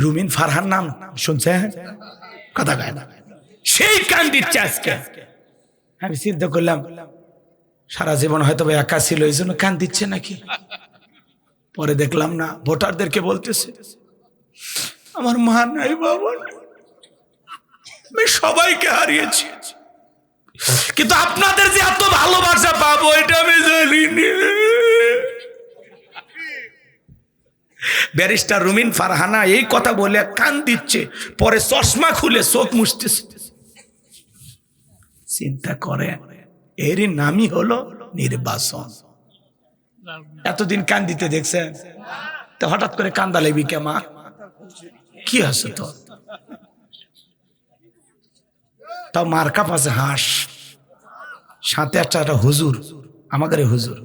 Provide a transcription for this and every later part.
রুমিন ফারহান নাম শুনছেন? কথা কয় না, সেই কান দিচ্ছে আজকে। আমি চিন্তা করলাম সারা জীবন হয়তো একা ছিল, এই জন্য কান দিচ্ছে নাকি। পরে দেখলাম না, ভোটারদেরকে বলতেছে আমার মা নাই, বাবা নাই, আমি সবাইকে হারিয়েছি, কিন্তু আপনাদের যে এত ভালোবাসা পাবো এটা আমি জানিনি। ব্যারিস্টার রুমিন ফারহানা এই কথা বলে কান দিচ্ছে, পরে চশমা খুলে চোখ মুছতেছে। চিন্তা করে, এরই নামই হলো নির্বাচন। এতদিন কান দিতে দেখছেন, তো হঠাৎ করে কান্দা লেবি কে মা? কি আছে তো? তাও মার্কা পাশে হাঁস, সাথে একটা হুজুর, আমাদের হুজুর,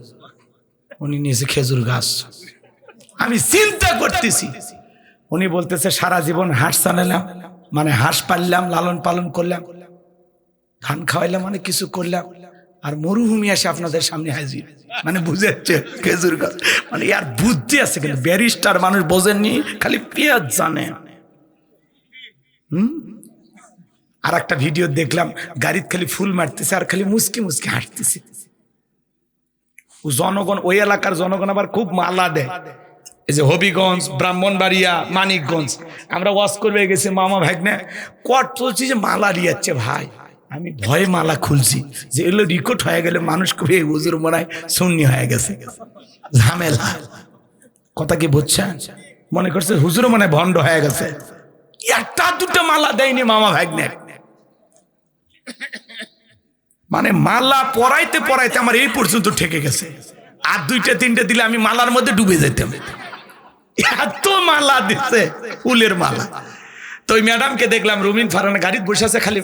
উনি নিয়েছে খেজুর গাছ। আমি চিন্তা করতেছি, উনি বলতেছে সারা জীবন হাঁস চালালাম, মানে হাঁস পাললাম, লালন পালন করলাম, ধান খাওয়াইলাম, মানে কিছু করলাম, আর মরুভূমি আসে আপনাদের সামনে হাজির, মানে বুঝেছে খেজুর গাছ, মানে ইয়ার বুদ্ধি আছে। কিন্তু ব্যারিস্টার মানুষ বোঝেননি, খালি পেঁয়াজ জানে। আর একটা ভিডিও দেখলাম, গাড়িতে খালি ফুল মারতেছে আর খালি মুসকি মুসকি হাঁটতেছে। জনগণ, ওই এলাকার জনগণ আবার খুব মালা দেয়। এই যে হবিগঞ্জ, ব্রাহ্মণবাড়িয়া, মানিকগঞ্জ, আমরা ওয়াজ করবে গেছি, মামা ভাগ্নে কট চলছি যে মালা দিয়াচ্ছে ভাই। আমি ভয়ে মালা খুলছি, যে এগুলো রিকর্ড হয়ে গেলে মানুষ খুবই হুজুর মনে হয় সুন্নি হয়ে গেছে, ঝামেলা। কথা কি বুঝছেন? মনে করছে হুজুর মনে ভণ্ড হয়ে গেছে। একটা দুটো মালা দেয়নি মামা ভাগ্নে, মানে মালা পরাইতে পরাইতে আমার এই পর্যন্ত ঠেকে গেছে। আর দুইটা তিনটে দিলে আমি মালার মধ্যে ডুবে যেতাম, এত মালা দিচ্ছে, ফুলের মালা। তো ওই ম্যাডামকে দেখলাম রুমিন ফারহানা গাড়িতে বসে আছে, খালি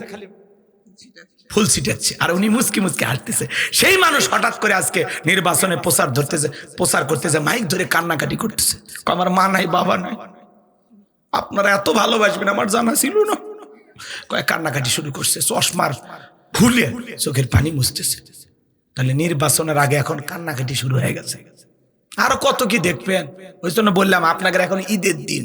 ফুল ছিটাচ্ছে, আর উনি মুসকি মুসকি হাঁটতেছে। সেই মানুষ হঠাৎ করে আজকে নির্বাচনে প্রচার করতেছে, মাইক ধরে কান্নাকাটি করতেছে, আমার মা নাই, বাবা নাই, আপনারা এত ভালোবাসবেন আমার জানা ছিল না। কয়েক কান্নাকাটি শুরু করছে, চশমার খুলে চোখের পানি মুছতেছে। তাহলে নির্বাচনের আগে এখন কান্নাকাটি শুরু হয়ে গেছে। আরো কত কি দেখবেন। ওই জন্য বললাম আপনাদের এখন ঈদের দিন।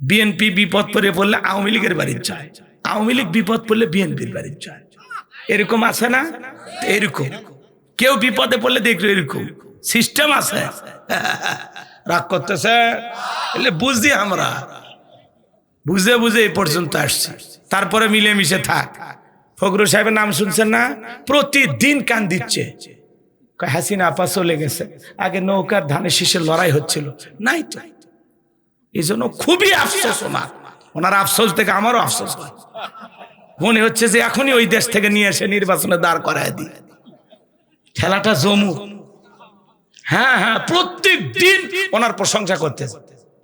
বিএনপি বিপদ পড়ে পড়লে আওয়ামী লীগের বাড়ির যায়, আওয়ামী লীগ বিপদ পড়লে বিএনপির বাড়ির যায়, এরকম আছে না? এরকম কেউ বিপদে পড়লে দেখলো, এরকম সিস্টেম আছে। রাগ করতেছে, বুঝি আমরা বুঝে বুঝে এই পর্যন্ত আসছি, তারপরে মিলেমিশে থাক। ফখরুল সাহেবের নাম শুনছেন না? প্রতিদিন কান দিচ্ছে, হাসিনা আপা চলে গেছে, আগে নৌকার ধানের শীষের লড়াই হচ্ছিল, নাই তো। এই জন্য খুবই আফসোস ওনার আফসোস থেকে আমারও আফসোস হয়। মনে হচ্ছে যে এখনই ওই দেশ থেকে নিয়ে এসে নির্বাচনে দাঁড় করায় দিই, খেলাটা জমু। হ্যাঁ হ্যাঁ, প্রত্যেক দিন ওনার প্রশংসা করতেছে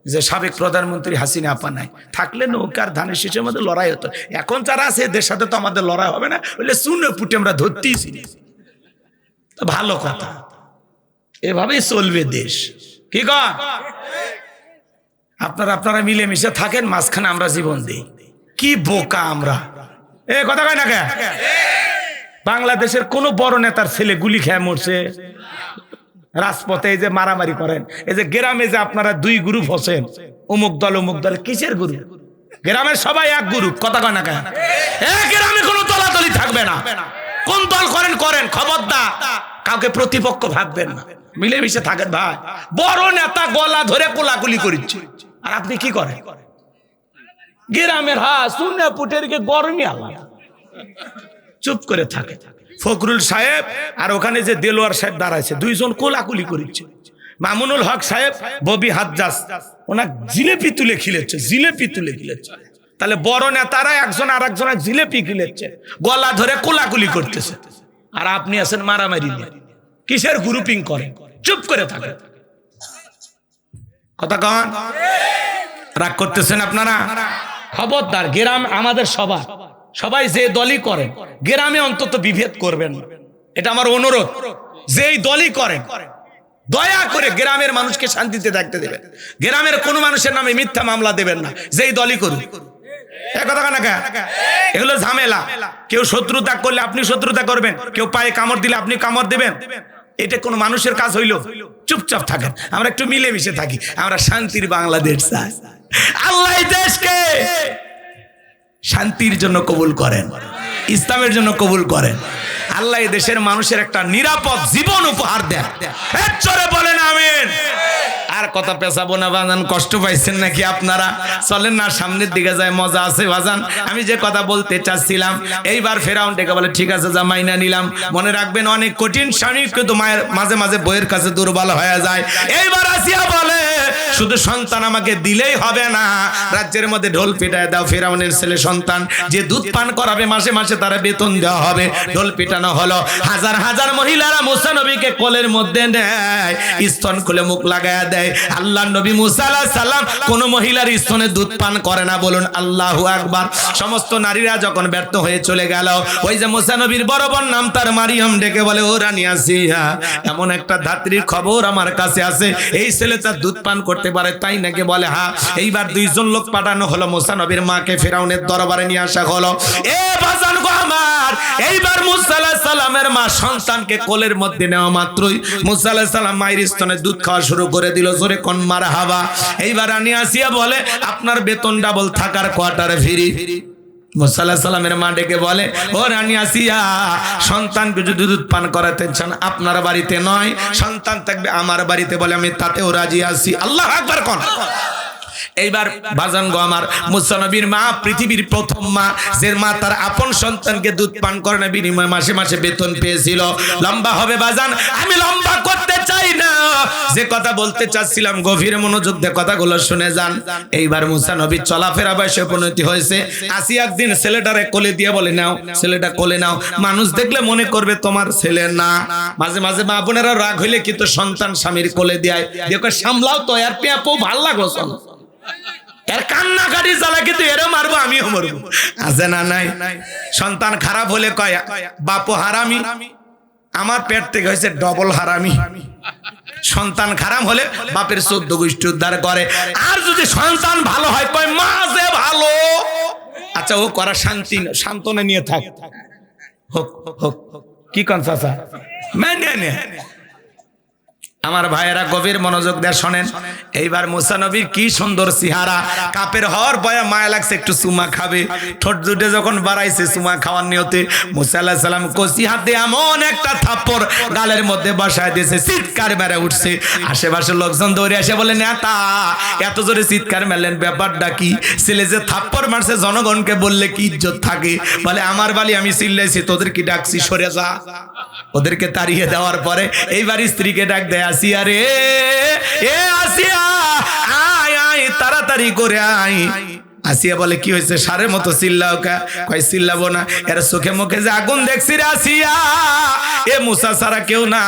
যে সাবেক প্রধানমন্ত্রী হাসিনা আপা নাই থাকলে নৌকার ধানের শীষের মধ্যে লড়াই হতো। এখন যারা আছে এদের সাথে তো আমাদের লড়াই হবে না, বলে শুনে পুটে আমরা ধরতেইছি। ভালো কথা, এভাবেই চলবে দেশ। কি কন? আপনারা মিলেমিশে থাকেন, মাঝখানে আমরা জীবন দিই। কি বোকা আমরা, এ কথা কয় না কে? বাংলাদেশের কোন বড় নেতার ছেলে গুলি খেয়ে মরছে রাজপথে? এই যে মারামারি করেন, এই যে গ্রামে যে আপনারা দুই গ্রুপ হচ্ছেন, অমুক দল অমুক দল, কিসের গ্রুপ? গ্রামের সবাই এক গ্রুপ, কথা কয় না কেন? গ্রামে কোনো দলাদলি থাকবে না, কোন দল করেন করেন, খবরদার কাউকে প্রতিপক্ষ ভাববেন না, মিলেমিশে থাকেন ভাই। বড় নেতা গলা ধরে কোলাকুলি করছে, আর আপনি কি করেন? গ্রামের শুনে পুটের গরমই আলাদা, চুপ করে থাকে। ফখরুল সাহেব আর ওখানে যে দেলোয়ার সাহেব দাঁড়াইছে, দুইজন কোলাকুলি করছে। মামুনুল হক সাহেব ববি হাজ্জাজ ওনার জিলেপি তুলে খিলেছে, জিলেপি তুলে খিলেছে। তাহলে বড় নেতারা একজন আর একজনের জিলেপি খিলেছে, গলা ধরে কোলাকুলি করতেছে, আর আপনি আছেন মারামারি নিয়ে। কিসের গ্রুপিং করেন? চুপ করে থাকে, কথা কন। রাগ করতেছেন আপনারা? খবরদার, গ্রাম আমাদের সবাই যে দলই করেন গ্রামে অন্তত বিভেদ করবেন না, এটা আমার অনুরোধ। যেই দলই করেন দয়া করে গ্রামের মানুষকে শান্তিতে থাকতে দেবেন, গ্রামের কোন মানুষের নামে মিথ্যা মামলা দেবেন না, যেই দলই করুন। এগুলো ঝামেলা। কেউ শত্রুতা করলে আপনি শত্রুতা করবেন, কেউ পায়ে কামড় দিলে আপনি কামড় দিবেন, এটা কোনো মানুষের কাজ হইল? চুপচাপ থাকেন, আমরা একটু মিলেমিশে থাকি, আমরা শান্তির বাংলাদেশ চাই। আল্লাহ এই দেশকে শান্তির জন্য কবুল করেন, ইসলামের জন্য কবুল করেন। আল্লাহ এই দেশের মানুষের একটা নিরাপদ জীবন উপহার দেন। চলে বলেন আমিন। আর কথা পেছাবো না বাজান, কষ্ট পাইছেন নাকি আপনারা? চলেন না সামনের দিকে যায়, মজা আছে বাজান। আমি যে কথা বলতে চাচ্ছিলাম, এইবার ফেরাউন ডেকে বলে ঠিক আছে যা মাইনা নিলাম। মনে রাখবেন অনেক কঠিন স্বামী কিন্তু মায়ের মাঝে মাঝে বইয়ের কাছে দুর্বল হয়ে যায়। এইবার আসিয়া বলে শুধু সন্তান আমাকে দিলেই হবে না, রাজ্যের মধ্যে ঢোল পিটায় দাও। ফেরাউনের ছেলে সন্তান যে দুধ পান করাবে মাসে মাসে তারা বেতন দেওয়া হবে। ঢোল পিটানো হলো, হাজার হাজার মহিলারা মুসা নবীকে কোলের মধ্যে নেয়, স্তন খুলে মুখ লাগায় দেয়। আল্লাহ নবী মুসা আলাইহিস সালাম কোন মহিলার স্তনে দুধ পান করে না, বলুন আল্লাহু আকবার। সমস্ত নারীরা যখন ব্যর্থ হয়ে চলে গেল, ওই যে মুসা নবীর বড় বোন নাম তার মারিয়াম ডেকে বলে ও রানী আসিয়া, এমন একটা ধাত্রীর খবর আমার কাছে আছে, এই ছেলে তার দুধ পান করতে পারে, তাই নাকি? বলে হ্যাঁ। এইবার দুইজন লোক পাঠানো হলো, মুসা নবীর মাকে ফেরাউনের দরবারে নিয়ে আসা হলো। এ বাজান গো আমার, এইবার মুসা আলাইহিস সালামের মা সন্তানকে কোলের মধ্যে নেওয়া মাত্রই মুসা আলাইহিস সালাম মায়ের স্তনে দুধ খাওয়া শুরু করে দিল। জোরে কোন মারহাবা। এইবার রানী আসিয়া বলে আপনার বেতন ডাবল, থাকার কোয়ার্টারে ফ্রি। মুসা আলাইহিস সালামের মা ডেকে বলে ও রানী আসিয়া, সন্তানকে যদি দুধ পান করাতে চান আপনার বাড়িতে নয়, সন্তান থাকবে আমার বাড়িতে। বলে আমি তাতেও রাজি আছি। আল্লাহু আকবার কোন। এইবার বাজান গো আমার, মুসা নবীর মা পৃথিবীর প্রথম মা, যে মা তার আপন সন্তানকে দুধ পান করে না, বিনিময়ে মাসে মাসে বেতন পেয়েছিল। লম্বা হবে বাজান, আমি লম্বা করতে চাই না, যে কথা বলতে চাচ্ছিলাম গভীর মনোযোগ দিয়ে কথাগুলো শুনে যান। এইবার মুসা নবীর চলাফেরা বয়সে উপনীতি হয়েছে। আসি একদিন ছেলেটারে কোলে দিয়ে বলে নাও, ছেলেটা কোলে নাও, মানুষ দেখলে মনে করবে তোমার ছেলে না। মাঝে মাঝে মা বোনেরা রাগ হইলে কিন্তু সন্তান স্বামীর কোলে দেয়, দেখো সামলাও তো, আর পেঁপো ভাল লাগো এর কান্নাকাটি জ্বালা, কিন্তু এরও মারবো আমিও মরবো, আছে না নাই? সন্তান খারাপ হলে কয় বাপু হারামি, আমার পেট থেকে হয়েছে ডবল হারামি। সন্তান খারাপ হলে বাপের 14 গোষ্ঠী উদ্ধার করে। আর যদি সন্তান ভালো হয় কয় মা যে ভালো। আচ্ছা ও করা শান্তি, সান্ত্বনা নিয়ে থাক, হোক হোক, কি কন চাচা? আমার ভাইয়েরা গভীর মনোযোগ দিয়ে শোনেন। এইবার মুসা নবীর কি সুন্দর চেহারা, কাপের হওয়ার বয়া মায়া লাগছে, একটু চুমা খাবে। ঠোঁট দুটে যখন বাড়াইছে চুমা খাওয়ার নিয়তে, মুসা আলাইহিস সালাম কচি হাতে এমন একটা থাপ্পড় গালের মধ্যে বসায় দিয়েছে, চিৎকার মেরে উঠছে। আশেপাশের লোকজন দৌড়ে এসে বলে নেতা এত জোরে চিৎকার মেরলেন, ব্যাপারটা কি? ছেলে যে থাপ্পড় মারছে জনগণকে বললে কি ইজ্জত থাকে? বলে আমার বালি আমি চিল্লাইছি, তোদের কি ডাকছি, সরে যা। ওদেরকে তাড়িয়ে দেওয়ার পরে এইবার স্ত্রীকে ডাক দেয়, আসিয়া রে, এ আসিয়া আয় আয়, তাড়াতাড়ি করে আয়। আসিয়া বলে কি হয়েছে? সারের মতো চিল্লাও কা? কয় চিল্লাবো না, এর চোখে মুখে যে আগুন দেখছি রে আসিয়া, এ মুসা ছাড়া কেউ না,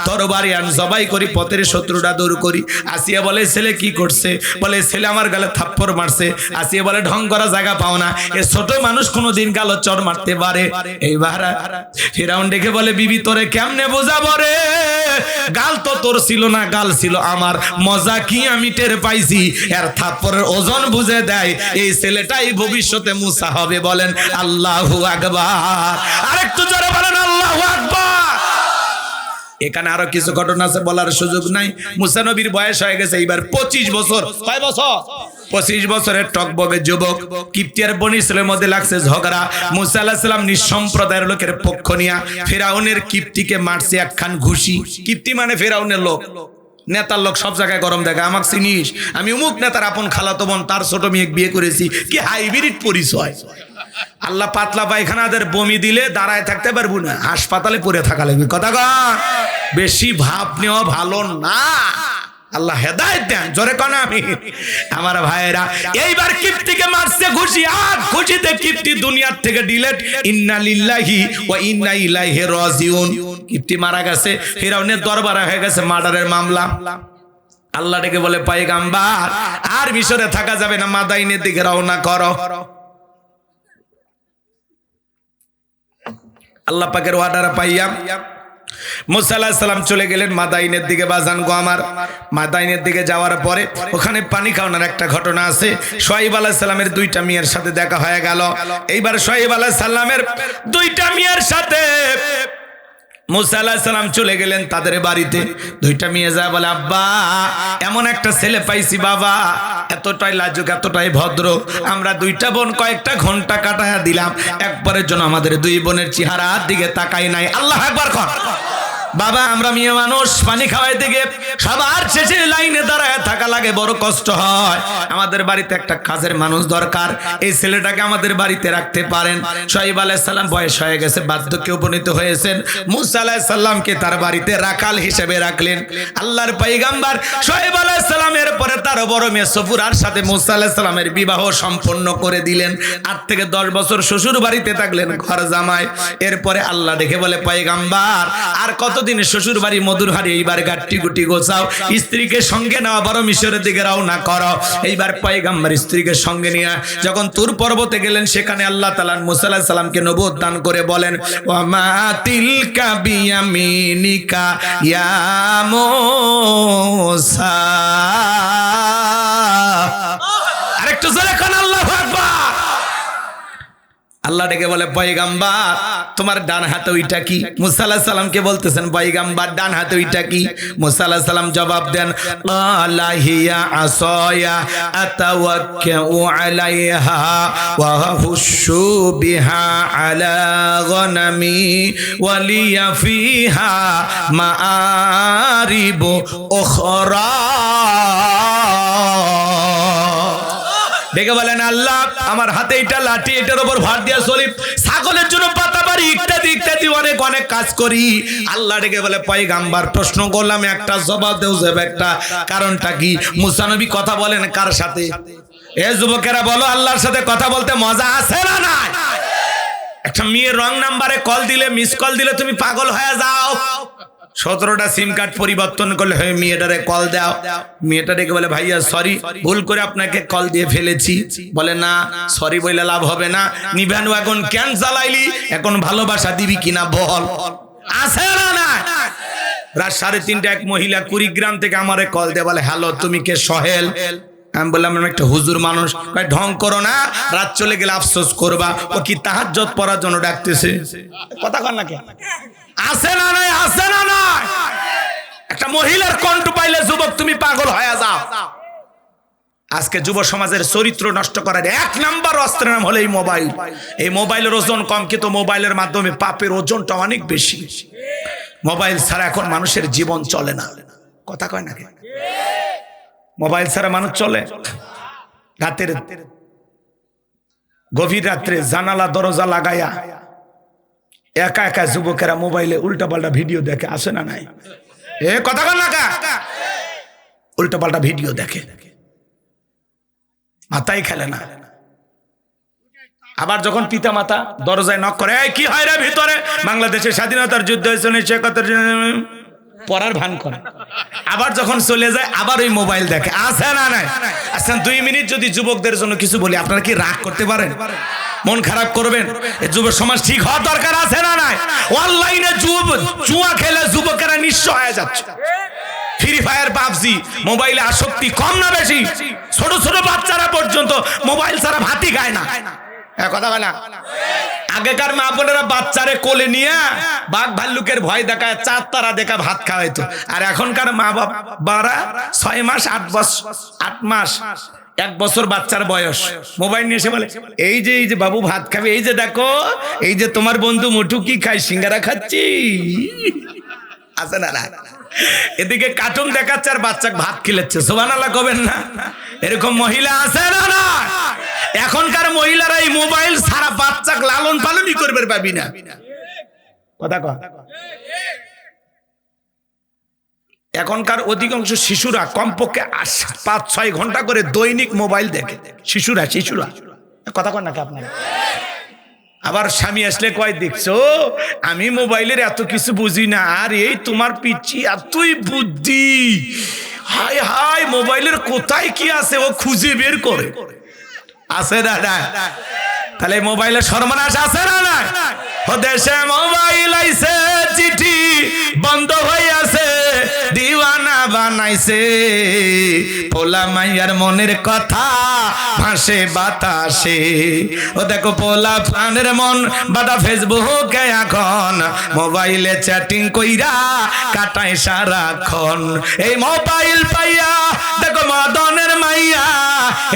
তরবারি আন জবাই করি, পথের শত্রুটা দূর করি। আসিয়া বলে ছেলে কি করছে? বলে ছেলে আমার গালে থাপ্পড় মারছে। আসিয়া বলে ঢং করা জায়গা পাও না, এ ছোট মানুষ কোনোদিন গালে চড় মারতে পারে? এইবার ফিরাউন ডেকে বলে বিবি তোরে কেমনে বোঝাবো রে, গাল তো তোর ছিল না, গাল ছিল আমার। মজা কি আমি টের পাইছি, এর থাপ্পড়ের ওজন বুঝে দেয় এই ছেলেটাই ভবিষ্যতে মুসা হবে। বলেন আল্লাহু আকবার। আরেকটু জোরে বলেন আল্লাহু আকবার। এখানে আরো কিছু ঘটনা আছে, বলার সুযোগ নাই। মুসা নবীর বয়স হয়ে গেছে এইবার 25 বছর। কয় বছর? 25 বছরের টকবগে যুবক। কিপ্তিয়ার বনি ইসরায়েলের মধ্যে লাগছে ঝগড়া। মুসা আলাইহিস সালাম নিঃসম্প্রদায়ের লোকের পক্ষ নিয়া ফেরাউনের কিপ্তিকে মারছে একখান ঘুষি। কিপ্তি মানে ফেরাউনের লোক, নেতার লোক, সব জায়গায় গরম দেখা, আমাকে চিনিস, আমি অমুক নেতার আপন খালাতো বোন, তার ছোট মেয়ে বিয়ে করেছি। কি হাইব্রিড পরিচয়! আল্লাহ পাতলা পায়খানাদের বমি দিলে দাঁড়ায় থাকতে পারবো না, হাসপাতালে পড়ে থাকা লাগবে। কথা কন, বেশি ভাব নেওয়া ভালো না। আল্লাহ হেদায়েত দেন, জোরে কোন আমি। আমার ভাইয়েরা এইবার কিপ্তিকে মারছে ঘুষি, আর ঘুষিতে কিপ্তি দুনিয়ার থেকে ডিলেট। ইন্না লিল্লাহি ওয়া ইন্না ইলাইহি রাজিউন। কিপ্তি মারা গেছে, ফিরাউনের দরবারে হয়ে গেছে মার্ডারের মামলা। আল্লাহ ডেকে বলে পয়গম্বর আর মিশরে থাকা যাবে না, মাদাইনের দিকে রওনা করো। আল্লাহ পাকের অর্ডার পাইয়া মুসা আলাইহিস সালাম চলে গেলেন মাদাইনের দিকে। বাজান গো আমার, মাদাইনের দিকে যাওয়ার পরে ওখানে পানি খাওয়ানোর একটা ঘটনা আছে। শুআয়ব আলাইহিস সালামের 2টা মেয়ের সাথে দেখা হয়ে গেল। এইবার শুআয়ব আলাইহিস সালামের 2টা মেয়ের সাথে মুসা আলাইহিস সালাম চলে গেলেন তাদের বাড়িতে। দুইটা মেয়ে যায় বলে, আব্বা এমন একটা ছেলে পাইছি বাবা, এতটাই লাজুক এতটাই ভদ্র, আমরা দুইটা বোন কয়েকটা ঘন্টা কাটায়া দিলাম, একবারের জন্য আমাদের দুই বোনের চেহারার দিকে তাকাই নাই। আল্লাহু আকবার কর। বাবা আমরা মেয়ে মানুষ, পানি খাওয়াইতে গিয়ে সবার শেষে লাইনে দাঁড়ায় থাকা লাগে, বড় কষ্ট হয়। আমাদের বাড়িতে একটা কাজের মানুষ দরকার, এই ছেলেটাকে আমাদের বাড়িতে রাখতে পারেন। শুআয়ব আলাইহিস সালাম বয়স হয়ে গেছে, বার্ধক্যে উপনীত হয়েছেন। মুসা আলাইহিস সালামকে তার বাড়িতে রাখাল হিসেবে রাখলেন। আল্লাহর পয়গম্বর শুআয়ব আলাইহিস সালামের পরে তার বড় মেয়ে সফুরার সাথে মুসা আলাইহিস সালামের বিবাহ সম্পন্ন করে দিলেন। 8 থেকে 10 বছর শ্বশুর বাড়িতে থাকলেন ঘর জামাই। এরপরে আল্লাহ দেখে বলে, পয়গম্বর আর কত দিন শ্বশুর বাড়ি মধুর হাড়ি, এইবার গাট্টি গুটি গোছাও, স্ত্রীকে সঙ্গে নাও, বড় মিশরের দিকে রওনা করো। এইবার পয়গম্বর স্ত্রীকে সঙ্গে নিয়ে যখন তুর পর্বতে গেলেন, সেখানে আল্লাহ তাআলা মুসা আলাইহিস সালামকে নবুয়ত দান করে বলেন, ওয়া মা তিলকা বিয়ামিনিকা ইয়া মুসা। আরেকটু জোরে কোন আল্লাহু আকবার। আল্লাহ ডেকে বলে, পয়গম্বর তোমার ডান হাতে ওইটা কি? মুসা আলাইহিস সালামকে বলতেছেন, পয়গম্বর ডান হাতে ওইটা কি? মুসা আলাইহিস সালাম জবাব দেন, ক্বালা হিয়া আসায়া আতাওয়াক্কাউ আলাইহা ওয়া আহুশু বিহা আলা গনামি ওয়া লিয়া ফিহা মাআরিব উখরা। ডেকে বলেন, আল্লাহ আমার হাতে এটা লাঠি, এটার উপর ভার দিয়া চলি, ছাগলের জন্য পাতা পারি, ইত্যাদি ইত্যাদি অনেক অনেক কাজ করি। আল্লাহ ডেকে বলে, পয়গম্বর প্রশ্ন করলাম একটা, জবাব দেও যাবে একটা, কারণটা কি? মুসা নবী কথা বলেন কার সাথে? এ যুবকেরা বলো, আল্লাহর সাথে কথা বলতে মজা আছে না নাই? একটা মেয়ে রং নাম্বারে কল দিলে, মিস কল দিলে তুমি পাগল হয়ে যাও। 17টা সিম কার্ড পরিবর্তন করলে হয়, মেয়েটারে কল দাও। মেয়েটা ডেকে বলে, ভাইয়া সরি, ভুল করে আপনাকে কল দিয়ে ফেলেছি। বলে, না সরি বলে লাভ হবে না, নিভানু এখন কেন জ্বালাইলি, এখন ভালোবাসা দিবি কিনা বল। আছে না না? রাত 3:30 এক মহিলা কুড়িগ্রাম থেকে আমারে কল দিয়ে বলে, হ্যালো তুমি কে? সোহেল। আমি বললাম, আমি একটা হুজুর মানুষ। ঢং করো না, রাত চলে গেলে আফসোস করবা। ও কি তাহাজ্জুদ পড়ার জন্য ডাকতেছে? কথা কর না কে? আছে না নাই? আছে না নাই? একটা মহিলার কণ্ঠ পাইলে যুবক তুমি পাগল হয়ে যাও। আজকে যুব সমাজের চরিত্র নষ্ট করার 1 নাম্বার অস্ত্রের নাম হলো এই মোবাইল। এই মোবাইলের ওজন কম, কিন্তু মোবাইলের মাধ্যমে পাপের ওজনটা অনেক বেশি। মোবাইল ছাড়া এখন মানুষের জীবন চলে না। কথা কয় না কে? মোবাইল ছাড়া মানুষ চলে? রাতের গভীর রাত্রে জানালা দরজা লাগায়া একা একা যুবকেরা মোবাইলে উল্টাপাল্টা ভিডিও দেখে, আসে না নাই? এ কথা কন না কা? উল্টাপাল্টা ভিডিও দেখে, মাথায় খেলে না। আবার যখন পিতা মাতা দরজায় নক করে, এই কি হয় রে ভিতরে? বাংলাদেশের স্বাধীনতার যুদ্ধ হয়েছে 1971, পড়ার ভান করে। আবার যখন চলে যায় আবার ওই মোবাইল দেখে, আছে না নাই? আচ্ছা 2 মিনিট যদি যুবকদের জন্য কিছু বলি, আপনারা কি রাগ করতে পারেন? মন খারাপ করবেন? যুব সমাজ ঠিক হওয়া দরকার আছে না নাই? অনলাইনে জুয়া খেলে যুবকেরা নিঃস্ব হয়ে যাচ্ছে। ফ্রি ফায়ার, পাবজি, মোবাইলে আসক্তি কম না বেশি? ছোট ছোট বাচ্চারা পর্যন্ত মোবাইল ছাড়া ভাতই খায় না। কথা বলা, আগেকার মা বোনেরা বাচ্চারে কোলে নিয়ে বাঘ ভাল্লুকের ভয় দেখায়, 4 তারা দেখা ভাত খাওয়াইতো। আর এখনকার মা বাবারা 6 মাস 8 মাস 1 বছর বাচ্চার বয়স, মোবাইল নিয়ে এসে বলে, এই যে বাবু ভাত খাবে, এই যে দেখো, এই যে তোমার বন্ধু মোটু কি খায়, সিঙ্গারা খাচ্ছি। আছে না না? এদিকে কার্টুন দেখাচ্ছে আর বাচ্চা ভাত খিলাচ্ছে। সুবহানাল্লাহ কবেন না? এরকম মহিলা আছে না না? এখনকার মহিলারা এই মোবাইল সারা বাচ্চাকে লালন পালনই করবে পাবি না। কথা কয়। এখনকার অধিকাংশ শিশুরা কমপক্ষে 5-6 ঘন্টা করে দৈনিক মোবাইল দেখে। শিশুরা কথা কয় নাকি আপনারা? আবার স্বামী আসলে কয়, দেখছো আমি মোবাইলের এত কিছু বুঝি না, আর এই তোমার পিচ্ছি এতই বুদ্ধি, হাই হাই মোবাইলের কোথায় কি আছে ও খুঁজে বের করে। আছে না না? তাহলে মোবাইলের সর্বনাশ আছে না না? ও দেশে মোবাইল আইছে, চিঠি বন্ধ হয়ে আছে, দিওয়ানা বানাইছে, পোলা মাইয়ার মনের কথা ভাসে বাতাসে। ও দেখো পোলা প্রাণের মন বাদা ফেসবুকে এখন মোবাইলে চ্যাটিং কইরা কাটায় সারাক্ষণ। এই মোবাইল পাইয়া দেখো মদনের মাইয়া,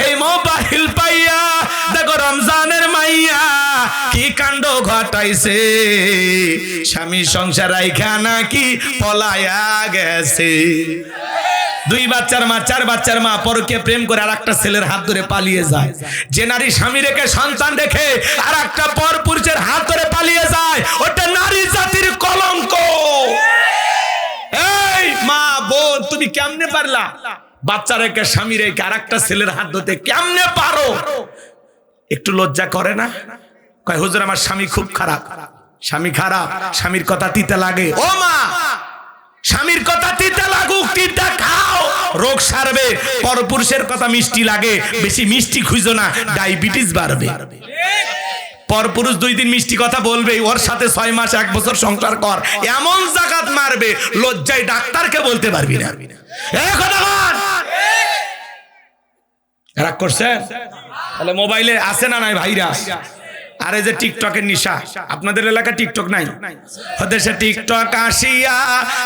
এই মোবাইল পাইয়া দেখো রমজানের মাইয়া কি কাণ্ড ঘটাইছে, স্বামী সংসার রাইখা নাকি পলায়া গেছে। 2 বাচ্চার মা 4 বাচ্চার মা পরকে প্রেম করে আর একটা ছেলের হাত ধরে পালিয়ে যায়। যে নারী স্বামী রেখে সন্তান রেখে আর একটা পর পুরুষের হাত ধরে পালিয়ে যায়, ওটা নারী জাতির কলঙ্ক। এই মা বোন, তুমি কেমনে পারলা? বাচ্চা রেখে স্বামী রেখে আর একটা ছেলের হাত ধরতে কেমনে পারো? একটু লজ্জা করে না? কয় হুজুর আমার স্বামী খুব খারাপ। স্বামী খারাপ, স্বামীর কথা তিতে লাগে। ও মা, স্বামীর কথা তিতে লাগুক, তিতে খাও, রোগ সারবে। পরপুরুষের কথা মিষ্টি লাগে, বেশি মিষ্টি খুঁজো না, ডায়াবেটিস বাড়বে। পরপুরুষ 2 দিন মিষ্টি কথা বলবে, ওর সাথে 6 মাস 1 বছর সংসার কর, এমন জাকাত মারবে লজ্জায় ডাক্তারকে বলতে পারবি না। রাগ করছে? তাহলে মোবাইলে আছে না নাই ভাইরা? আরে যে টিকটকের নিশা, আপনাদের এলাকা টিকটক নাই? দেশে টিকটক আসিয়া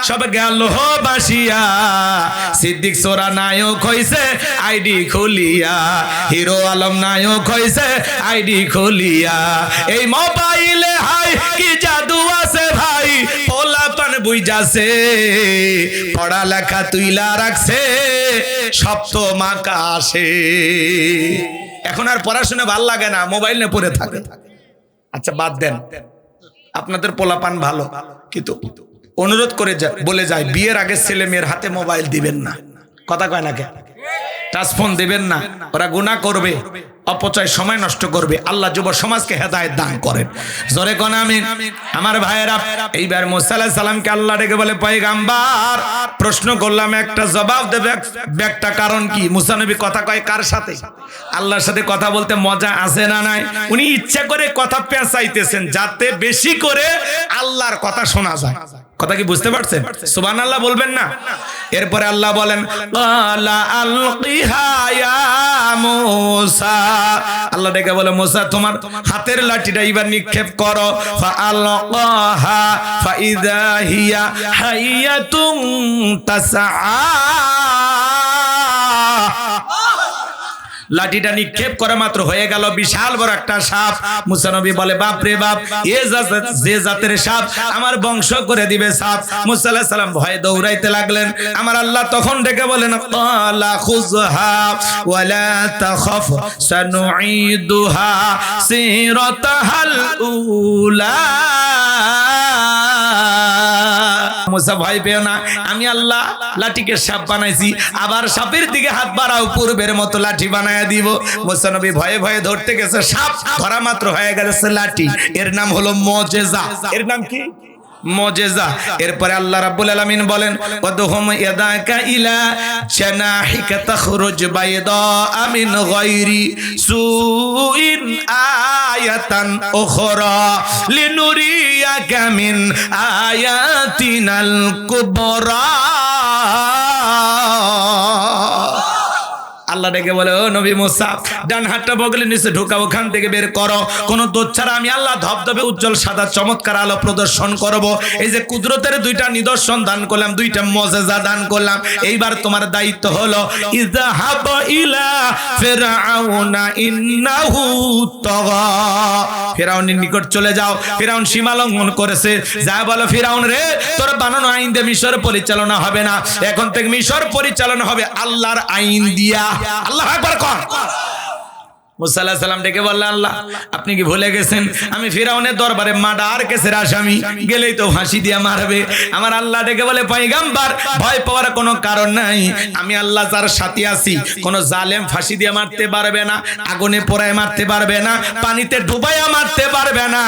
সব গেল বাসিয়া, সিদ্দিক সোরা নায়ক হইছে আইডি খুলিয়া, হিরো আলম নায়ক হইছে আইডি খুলিয়া। এই মোবাইলে হাই কি জাদু আছে ভাই, পোলাপান বুইজাছে, পড়ালেখা তুইলা রাখছে সপ্তম আকাশে। এখন আর পড়াশোনা ভাল লাগে না, মোবাইল নিয়ে পড়ে থাকে। আচ্ছা বাদ দেন, আপনাদের পোলাপান ভালো, কিন্তু অনুরোধ করে বলে যায় বিয়ের আগে ছেলে মেয়ের হাতে মোবাইল দিবেন না। কথা কয় না কে? টাচ ফোন দিবেন না, ওরা গুনাহ করবে, অপচয় সময় নষ্ট করবে। আল্লাহ যুব সমাজকে হেদায়েত দান করেন, জোরে কোন আমিন। আমার ভাইয়েরা, এইবার মুসা আলাইহিস সালামকে আল্লাহ ডেকে বলে পয়গাম্বার, প্রশ্ন করলাম একটা জবাব দেবে, একটা কারণ কি? মুসা নবী কথা কয় কার সাথে? আল্লাহর সাথে কথা বলতে মজা আছে না নাই? উনি ইচ্ছা করে কথা পেঁচাইতেছেন যাতে বেশি করে আল্লাহর কথা শোনা যায়। কথা কি বুঝতে পারছেন? সুবহানাল্লাহ বলবেন না? এরপরে আল্লাহ বলেন ক্বালা আলকিহা ইয়া মূসা, আল্লাহ ডেকে বলে মুসা তোমার হাতের লাঠিটা এবার নিক্ষেপ করো। ফাআলকাহা ফাইযা হিয়া হাইয়াতুন তাসআ, লাঠিটা নিক্ষেপ করা মাত্র হয়ে গেল বিশাল বড় একটা সাপ। মুসা নবী বলে বাপ রে বাপ, যে জাতের সাপ আমার বংশ করে দিবে সাপ। মুসা আলাইহিস সালাম ভয়ে দৌড়াইতে লাগলেন। আমার আল্লাহ তখন ডেকে বলেন ক্বালা খুযহা ওয়ালা তাখাফ সানুঈদুহা সিরাতাহাল উলা। মুসা ভয় পেও না, আমি আল্লাহ লাঠিকে সাপ বানাইছি, আবার সাপের দিকে হাত বাড়াও, পূর্বের মতো লাঠি বানায়া দিব। মুসা নবী ভয়ে ভয়ে ধরতে গেছে, সাপ ধরা মাত্র হয়ে গেছে লাঠি। এর নাম হলো মুজিজা। এর নাম কি? মুজিজা। এরপরে আল্লাহ রাব্বুল আলামিন বলেন ওয়াদহুম ইয়াদাকা ইলা জানাহিকা তাখরুজ বাইদা মিন গায়রি সুইন আয়াতান উখরা লিনুরিয়াকা মিন আয়াতিনাল কুবরা। আল্লাহ ডেকে বলে ও নবী মুসা, ডান হাতটা বগলের নিচে ঢোকাও, ওখান থেকে বের করো। কোন দোষ ছাড়া আমি আল্লাহ ধবধবে উজ্জ্বল সাদা চমৎকার আলো প্রদর্শন করব। এই যে কুদরতের 2টা নিদর্শন দান করলাম, 2টা মুজিজা দান করলাম, এইবার তোমার দায়িত্ব হলো ইযহাব ইলা ফিরআউনা ইন্নাহু তাগা, ফিরআউনের নিকট চলে যাও, ফিরআউন সীমা লঙ্ঘন করেছে। যা বলো ফিরআউন রে, তোর বানানো আইন দিয়ে মিশর পরিচালনা হবে না, এখন থেকে মিশর পরিচালনা হবে আল্লাহর আইন দিয়া। আল্লাহু আকবার কর। মুসা আলাইহিস সালাম ডেকে বললেন আল্লাহ আপনি কি ভুলে গেছেন আমি ফিরআউনের দরবারে মার্ডার কেসের আসামি, গেলেই তো ফাঁসি দিয়ে মারবে। আমার আল্লাহ ডেকে বলে পয়গম্বর ভয় পাওয়ার কোনো কারণ নাই, আমি আল্লাহ যার সাথে আছি, কোন জালেম ফাঁসি দিয়ে মারতে পারবে না, আগুনে পোড়ায় মারতে পারবে না, পানিতে ডুবাইয়া মারতে পারবে না,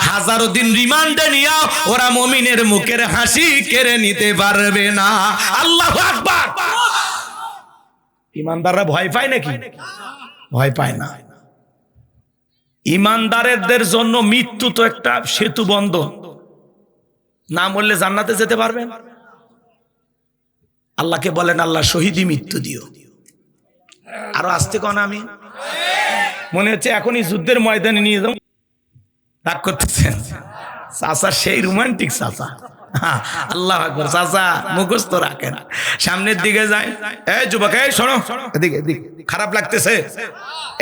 হাজারো দিন রিমান্ডে নিয়ে ওরা মুমিনের মুখের হাসি কেড়ে নিতে পারবে না। আল্লাহু আকবার। ইমানদাররা ভয় পায় নাকি? ভয় পায় না। ইমানদারদের জন্য মৃত্যু তো একটা সেতু বন্ধন, না মরলে জান্নাতে যেতে পারবেন। আল্লাহকে বলেন আল্লাহ শহীদি মৃত্যু দিও। আরো আসতে কন আমি মনে হচ্ছে এখনই যুদ্ধের ময়দানে নিয়ে যাও। রাগ করতেছেন? চাচা সেই রোমান্টিক চাচা। আল্লাহ আকবার। চাচা মুখস্থ রাখেন, সামনের দিকে যায়। এই যুবক, এই শোনো, এদিকে এদিকে, খারাপ লাগতেছে?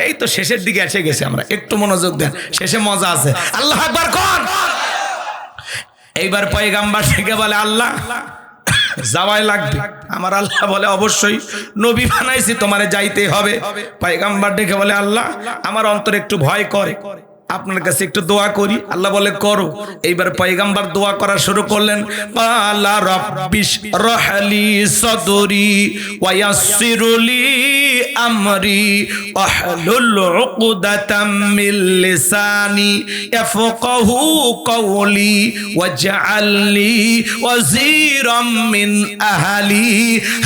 এই তো শেষের দিকে এসে গেছে, আমরা একটু মনোযোগ দেন, শেষে মজা আছে। আল্লাহ আকবার কোন। এইবার পয়গাম্বার থেকে বলে আল্লাহ যাওয়াই লাগবে। আমার আল্লাহ বলে অবশ্যই, নবী বানাইছি, তোমারে যাইতে হবে। পয়গাম্বার ডেকে বলে আল্লাহ আমার অন্তরে একটু ভয় করে, আপনার কাছে একটু দোয়া করি। আল্লাহ বলে করো। এইবার পয়গাম্বার দোয়া করা শুরু করলেন। পালা রব্বিশ রহলি সদরি ওয়া ইয়াসসিরলি আমরি ওয়াহলুল উকদাতাম মিন লিসানি ইয়াফকাহু কওলি ওয়াজআলনি ওয়াজিরাম মিন আহলি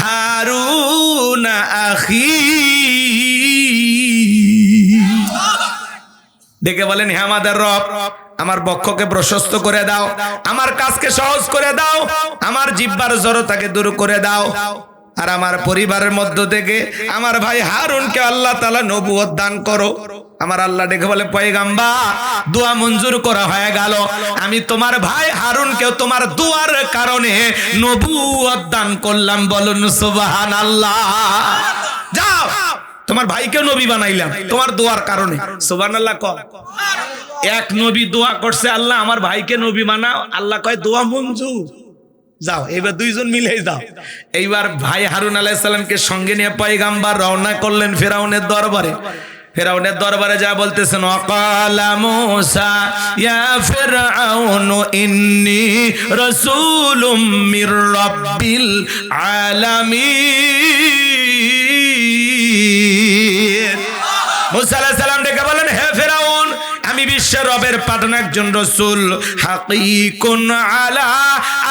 হারুন আখি। দেখে বলেন হে আমাদের রব, আমার বক্ষকে প্রশস্ত করে দাও, আমার কাজকে সহজ করে দাও, আমার জিহ্বার জড়তাকে দূর করে দাও, আর আমার পরিবারের মধ্য থেকে আমার ভাই হারুনকে আল্লাহ তাআলা নবুয়ত দান করো। আমার আল্লাহ ডেকে বলে পয়গাম্বার দোয়া মঞ্জুর করা হয়ে গেল, আমি তোমার ভাই হারুনকেও তোমার দোয়ার কারণে নবুয়ত দান করলাম। বলুন সুবহানাল্লাহ। যাও, তোমার ভাইকেও নবী বানাইলাম তোমার দোয়ার কারণে। সুবহানাল্লাহ কও। এক নবী দোয়া করছে আল্লাহ আমার ভাইকে নবী বানাও, আল্লাহ কয় দোয়া মঞ্জুর। যাও, এবার দুইজন মিলে যাও। এইবার ভাই হারুন আলাইহিস সালামকে সঙ্গে নিয়ে পয়গাম্বার রওনা করলেন ফেরাউনের দরবারে। ফেরাউনের দরবারে যা বলতেছেন, ওয়াকালা মূসা ইয়া ফিরআউন ইন্নী রাসূলুম মির রাব্বিল আলামিন। মূসা আলাইহিস সালাম ডেকে বলেন হে ফেরাউন, আমি বিশ্বের রবের পাঠানো একজন রাসূল। হাকীকুন আলা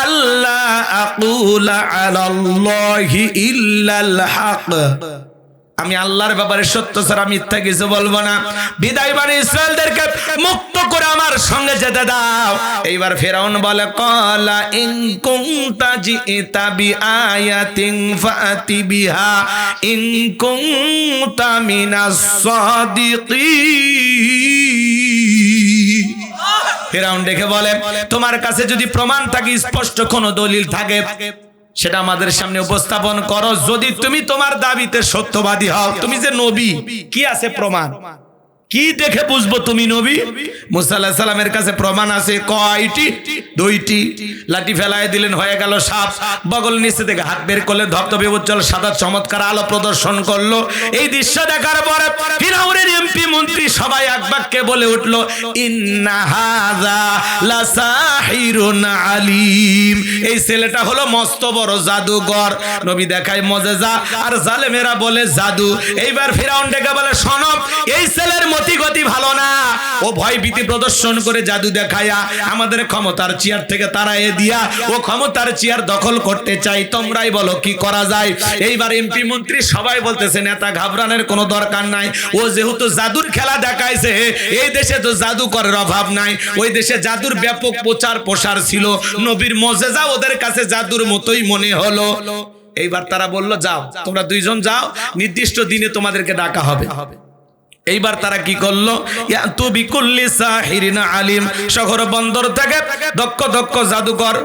আল্লাহ আকুলা আলাল্লাহি ইল্লাল হক, আমি আল্লাহর ব্যাপারে সত্য ছাড়া মিথ্যা কিছু বলবো না। বিদায় বানি ইসরায়েলদেরকে মুক্ত করে আমার সঙ্গে যেতে দাও। এইবার ফেরাউন বলে ক্বালা ইন কুনতা জিতা বিআয়াতিন ফাতি বিহা ইন কুনতা মিনাস সাদিকিন। ফেরাউন দেখে বলে তোমার কাছে যদি প্রমাণ থাকে, স্পষ্ট কোনো দলিল থাকে, সেটা আমাদের সামনে উপস্থাপন করো। যদি তুমি তোমার দাবিতে সত্যবাদী হও, তুমি যে নবী, কি আছে প্রমাণ? কি দেখে বুঝবো তুমি নবী? মুসা আলাইহিস সালামের কাছে প্রমাণ আছে। কয়টি? দুইটি। লাঠি ফেলায় দিলেন, হয়ে গেল সাপ। বগল নিচে থেকে হাত বের করলে ধবধবে উজ্জ্বল সাদা চমৎকার আলো প্রদর্শন করলো। এই দৃশ্য দেখার পরে ফিরআউনের এমপি মন্ত্রী সবাই এক বাক্যে বলে উঠলো, ইন্না হাযা লাসাহিরুন আলিম। এই ছেলেটা হলো মস্ত বড় জাদুকর। নবী দেখায় মুজিজা, আর জালেমেরা বলে জাদু। এইবার ফিরআউন ডেকে বলে শোনো, এই ছেলের মতি গতি ভালো না, ও ভয় ভীতি প্রদর্শন করে জাদু দেখায়া আমাদের ক্ষমতার চেয়ার থেকে তাড়াইয়ে দিয়া ও ক্ষমতার চেয়ার দখল করতে চাই। তোমরাই বলো কি করা যায়? এইবার এমপি মন্ত্রী সবাই বলতেছে নেতা ঘাবড়ানোর কোনো দরকার নাই, ও যেহেতু জাদুর খেলা দেখাইছে, এই দেশে তো জাদুকরের অভাব নাই। ওই দেশে জাদুর ব্যাপক প্রচার প্রসার ছিল, নবীর মুজিজা ওদের কাছে জাদুর মতোই মনে হলো। এইবার তারা বলল যাও, তোমরা দুইজন যাও, নির্দিষ্ট দিনে তোমাদেরকে ডাকা হবে। এইবার তারা কি করলো? ইয়াতু বিকুল্লি সাহিরিন আলিম। শহর বন্দর থেকে দক্ষ দক্ষ জাদুকর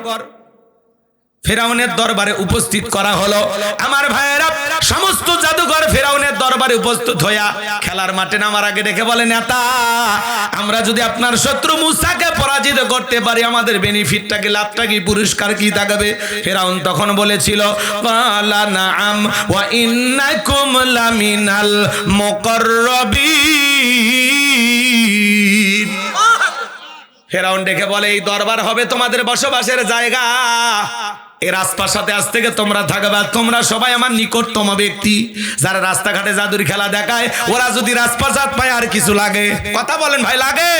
ফেরাউনের দরবারে উপস্থিত করা হলো। আমার ভাইয়েরা, সমস্ত জাদুকর ফেরাউনের দরবারে উপস্থিত হইয়া খেলার মাঠে নামার আগে ডেকে বলে, নেতা, আমরা যদি আপনার শত্রু মুসাকে পরাজিত করতে পারি, আমাদের বেনিফিটটা কি, লাভটা কি, পুরস্কার কি থাকবে? ফেরাউন তখন বলেছিল, ক্বালা নাআম ওয়া ইন্নাকুম লামিনাল মুকাররাবিন। ফেরাউন ডেকে বলে, এই দরবার হবে তোমাদের বসবাসের জায়গা, এই রাজপ্রাসাদে আজ থেকে তোমরা থাকবে। তোমরা সবাই আমার নিকটতম ব্যক্তি। যারা রাস্তাঘাটে জাদুর খেলা দেখায়, ওরা যদি রাজপ্রাসাদ পায় আর কিছু লাগে? কথা বলেন ভাই, লাগে?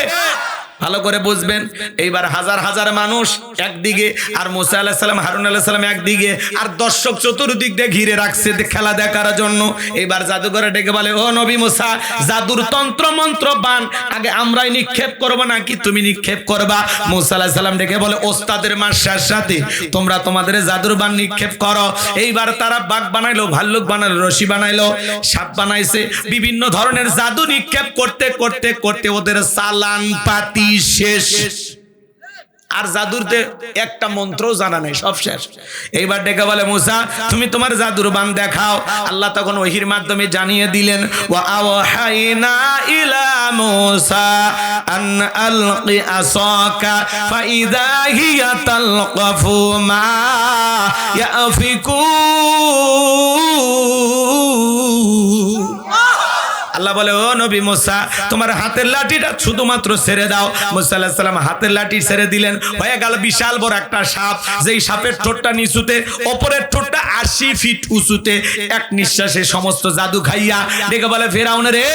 ভালো করে বুঝবেন। এইবার হাজার হাজার মানুষ একদিকে, আর মুসা আলাইহিস সালাম, হারুন আলাইহিস সালাম একদিকে, আর দর্শক চতুর্দিক দিয়ে ঘিরে রাখছে খেলা দেখার জন্য। এইবার জাদুঘরে ডেকে বলে, ও নবী মুসা, জাদুর তন্ত্র মন্ত্র বান আগে আমরাই নিক্ষেপ করবো নাকি তুমি নিক্ষেপ করবা? মুসা আলাইহিস সালাম ডেকে বলে, ওস্তাদের মাসার সাথে তোমরা তোমাদের জাদুর বান নিক্ষেপ করো। এইবার তারা বাঘ বানাইলো, ভাল্লুক বানাইলো, রশি বানাইলো, সাপ বানাইছে, বিভিন্ন ধরনের জাদু নিক্ষেপ করতে করতে করতে ওদের চালান পাতি শেষ। আর জাদুরতে একটা মন্ত্র জানা নেই, সব শেষ। এইবার ডেকে বলে, মুসা তুমি তোমার জাদুর বান দেখাও। আল্লাহ তখন ওহির মাধ্যমে জানিয়ে দিলেন, ওয়া আওহাইনা ইলা মুসা আন আলকি আসাকা ফাইদা হিয়া তালকাফু মা ইয়াফিকুন। আল্লাহ বলে, ও নবী মুসা তোমার হাতের লাঠিটা শুধুমাত্র ছেড়ে দাও। মুসা আলাইহিস সালাম হাতের লাঠি ছেড়ে দিলেন, হয়ে গেল বিশাল বড় একটা সাপ, যেই সাপের ঠোঁটটা নিচুতে, অপরের ঠোঁটটা 80 ফিট উঁচুতে। এক নিঃশ্বাসে সমস্ত জাদু খাইয়া ডেকে বলে, ফেরাউন রে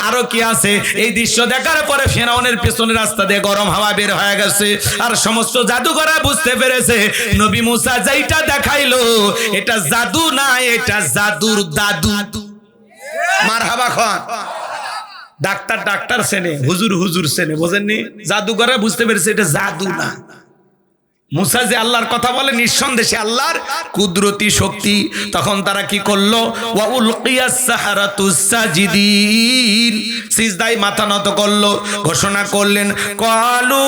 আরো কি আছে? এই দৃশ্য দেখার পরে ফেরাউনের পেছনের রাস্তা দিয়ে গরম হাওয়া বের হয়ে গেছে, আর সমস্ত জাদুঘরা বুঝতে পেরেছে নবী মুসা যেইটা দেখাইলো এটা জাদু না, এটা জাদুর দাদু। মারহাবা খান। ডাক্তার ডাক্তার সেনে, হুজুর হুজুর সেনে, বোঝেননি? জাদুঘরে বুঝতে পেরেছে এটা জাদু না। মুসা যে আল্লাহর কথা বলে, নিঃসন্দেহে আল্লাহর কুদরতি শক্তি। তখন তারা কি করলো? ওয়া উলকিয়াস সাহারাতুস সাজিদিন, সিজদায় মাথা নত করলো, ঘোষণা করলেন, ক্বালু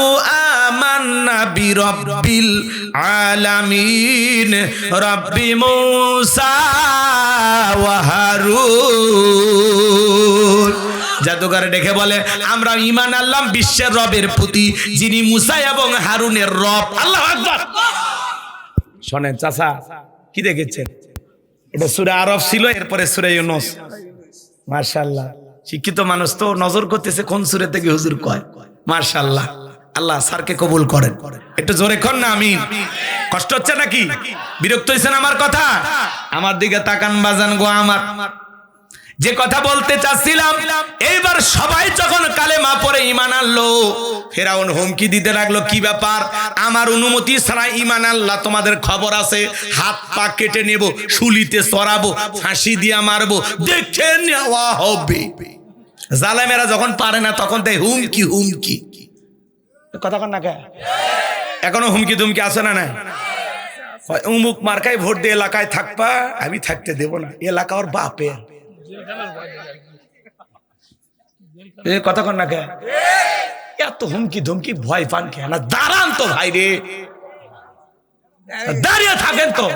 আমান্না বিরাব্বিল আলামিন রাব্বি মুসা ওয়া হারুন। জাদুঘরে দেখে বলে, আমরা ঈমান আনলাম বিশ্বের রবের প্রতি, যিনি মুসা এবং হারুনের রব। আল্লাহু আকবার। শোনেন চাচা, কি দেখেছেন? এটা সূরা আরফ ছিল, এরপরে সূরা ইউনূস। মাশাআল্লাহ, শিক্ষিত মানুষ তো নজর করতেছে কোন সূরা থেকে হুজুর কয়। মাশাআল্লাহ, আল্লাহ স্যারকে কবুল করেন। একটু জোরে কর না আমিন। কষ্ট হচ্ছে নাকি? বিরক্ত হয়েছেন আমার কথা? আমার দিকে তাকান বাজান গো আমার। যে কথা বলতে চাচ্ছিলাম, এইবার সবাই যখন কালেমা পড়ে ঈমান আনলো, ফেরাউন হুমকি দিতে লাগলো, কি ব্যাপার? আমার অনুমতি ছাড়া ঈমান আনলা, তোমাদের খবর আছে, হাত পা কেটে নেব, শুলিতে চড়াবো, ফাঁসি দিয়া মারবো, দেখে নেওয়া হবে। জালেমেরা যখন পারে না তখন তাই হুমকি হুমকি। কথা কন না কে? এখনো হুমকি দুমকি আছে না? না, উমুক মার্কায় ভোট দিয়ে এলাকায় থাকবা, আমি থাকতে দেব না, এলাকা ওর বাপের। কথা কন না কে? এত হুমকি ধুমকি ভয় পান কে? না দাঁড়ান তো ভাই রে, দাঁড়িয়ে থাকেন তো,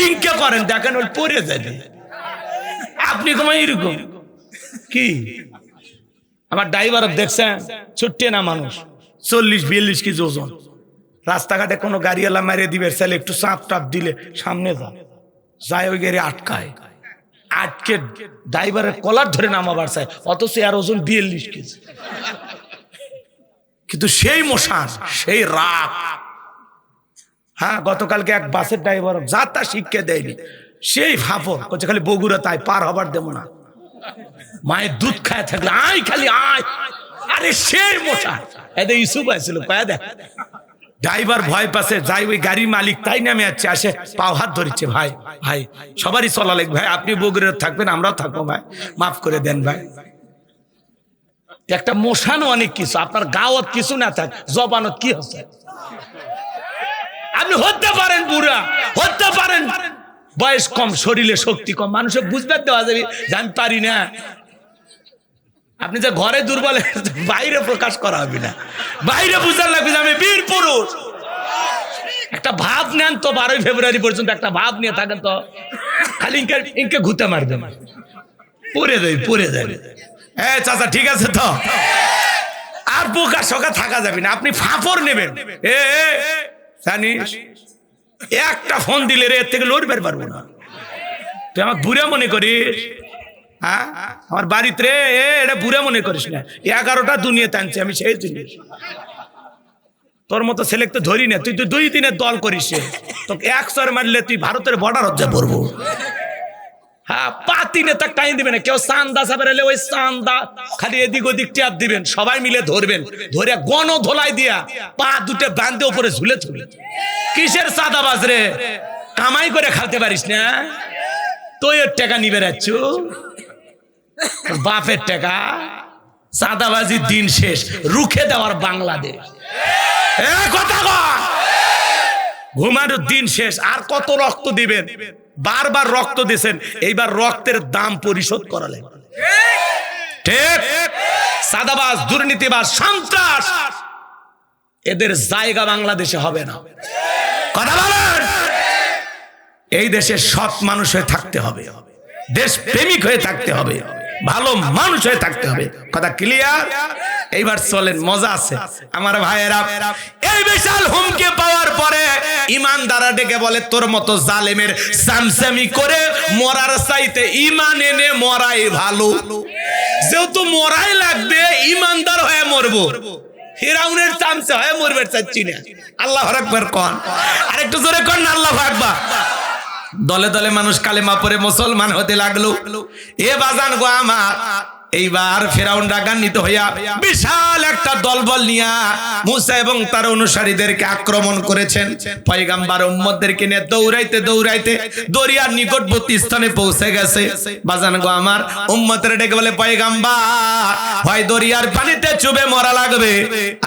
ইনকে করেন, দেখেন ওই পড়ে যাবে। আপনি কমাই এরকম কি? আমার ড্রাইভার দেখছেন, ছুট্টে না মানুষ, 40-42 কেজি ওজন। রাস্তাঘাটে কোনো গাড়িওয়ালা মারিয়ে দিবে, চাইলে একটু চাপ টাপ দিলে সামনে যায়, ওই গাড়ি আটকায়, আটকে ড্রাইভারের কলার ধরে নামাবার চায়, অথচ আর ওজন 42 কেজি। কিন্তু সেই মশান, সেই রাগ। হ্যাঁ, গতকালকে এক বাসের ড্রাইভার যা তা শিক্ষা দেয়নি, সেই ফাফর করছে, খালি বগুড়া তাই পার হবার দেবো না, মায়ের দুধ খায় থাকলে আয়, খালি আয়। আরে সেই মশান, এদের ইস্যু পাইছিল, কয়া দেখ ড্রাইভার ভয় পাচ্ছে, যাই ওই গাড়ি মালিক তাই নামে যাচ্ছে, আসে পাও হাত ধরিচ্ছে, ভাই ভাই সবারই চলা লাগবে ভাই, আপনি বগুড়া থাকবেন, আমরাও থাকবো ভাই, মাফ করে দেন ভাই। একটা মশানও অনেক কিছু, আপনার গাওয়াত কিছু না থাক, জবানত কি হচ্ছে? আপনি হতে পারেন বুড়া, হতে পারেন বয়স কম, শরীরে শক্তি কম, মানুষের বুঝতে দেওয়া যাবে যে আমি পারি না। আপনি যে ঘরে দুর্বল, বাইরে প্রকাশ করা হবে না, বাইরে বুঝার লাগবে যে আমি বীর পুরুষ। একটা ভাব নেন তো, 12 ফেব্রুয়ারি পর্যন্ত একটা ভাব নিয়ে থাকেন তো, খালি ইনকে ঘুতে মারবে, পড়ে যাবে, পড়ে যাবে। হ্যাঁ চাচা ঠিক আছে তো, আর বোকা শোকা থাকা যাবে না, আপনি ফাফর নেবেন। জানিস একটা ফোন দিলে রে এর থেকে লড়বে পারবো না, তুই আমার বুড়া মনে করিস? হ্যাঁ, আমার বাড়িতে রে এটা বুড়া মনে করিস না, 11টা দুনিয়া টানছে আমি, সেই জিনিস তোর মতো ছেলেকে তো ধরি না, তুই তো 2 দিনের দল করিস, তোকে 100 মারলে তুই ভারতের বর্ডার হচ্ছে পড়বো। হ্যাঁ, পাতিনে তাক টাইম দিবেন না। কেউ চান্দা চাপে এলে ওই চান্দা খালি এদিক ওদিক টিয়াপ দিবেন, সবাই মিলে ধরবেন, ধরে গণ ধোলাই দিয়া পা দুটো বান্ধে উপরে ঝুলে ঝুলে। কিসের চাঁদাবাজ রে? কামাই করে খাতে পারিস না, তুই ওর টাকা নিবে রাখছ, বাপের টাকা। চাঁদাবাজির দিন শেষ, রুখে দেওয়ার বাংলাদেশ। কথা ঘুমানোর দিন শেষ। আর কত রক্ত দিবেন? বারবার রক্ত দিয়েছেন, এইবার রক্তের দাম পরিশোধ করালেন। ঠিক? চাঁদাবাজ, দুর্নীতিবাজ, সন্ত্রাস, এদের জায়গা বাংলাদেশে হবে না। কথা বলেন। এই দেশে সৎ মানুষ হয়ে থাকতে হবে, দেশ প্রেমিক হয়ে থাকতে হবে, ভালো মানুষ হয়ে থাকতে হবে। কথা ক্লিয়ার? এইবার চলেন, মজা আছে আমার ভাইয়েরা। এই বিশাল হুমকি পাওয়ার পরে ইমানদাররা ডেকে বলে, তোর মতো জালেমের সামসামি করে মরার চাইতে ইমান এনে মরাই ভালো। যেহেতু মরাই লাগবে, ইমানদার হয়ে মরবো, ফিরাউনের চামচা হয়ে মরবে চাচ্ছি না। আল্লাহু আকবার কোন, আরেকটু জোরে কোন আল্লাহু আকবার। দলে দলে মানুষ কালেমা পড়ে মুসলমান হতে লাগলো। এ বাজান গো আমার, এইবার ফিরাউন রাগান্বিত হইয়া বিশাল একটা দলবল নিয়া মুসা এবং তার অনুসারীদেরকে আক্রমণ করেছেন। পয়গম্বর উম্মতদেরকে নিয়ে দৌড়াইতে দৌড়াইতে দরিয়ার নিকটবর্তী স্থানে পৌঁছে গেছে। বাজান গো আমার, উম্মতের ডেকে বলে, পয়গম্বর হয় দরিয়ার পানিতে চুবে মরা লাগবে,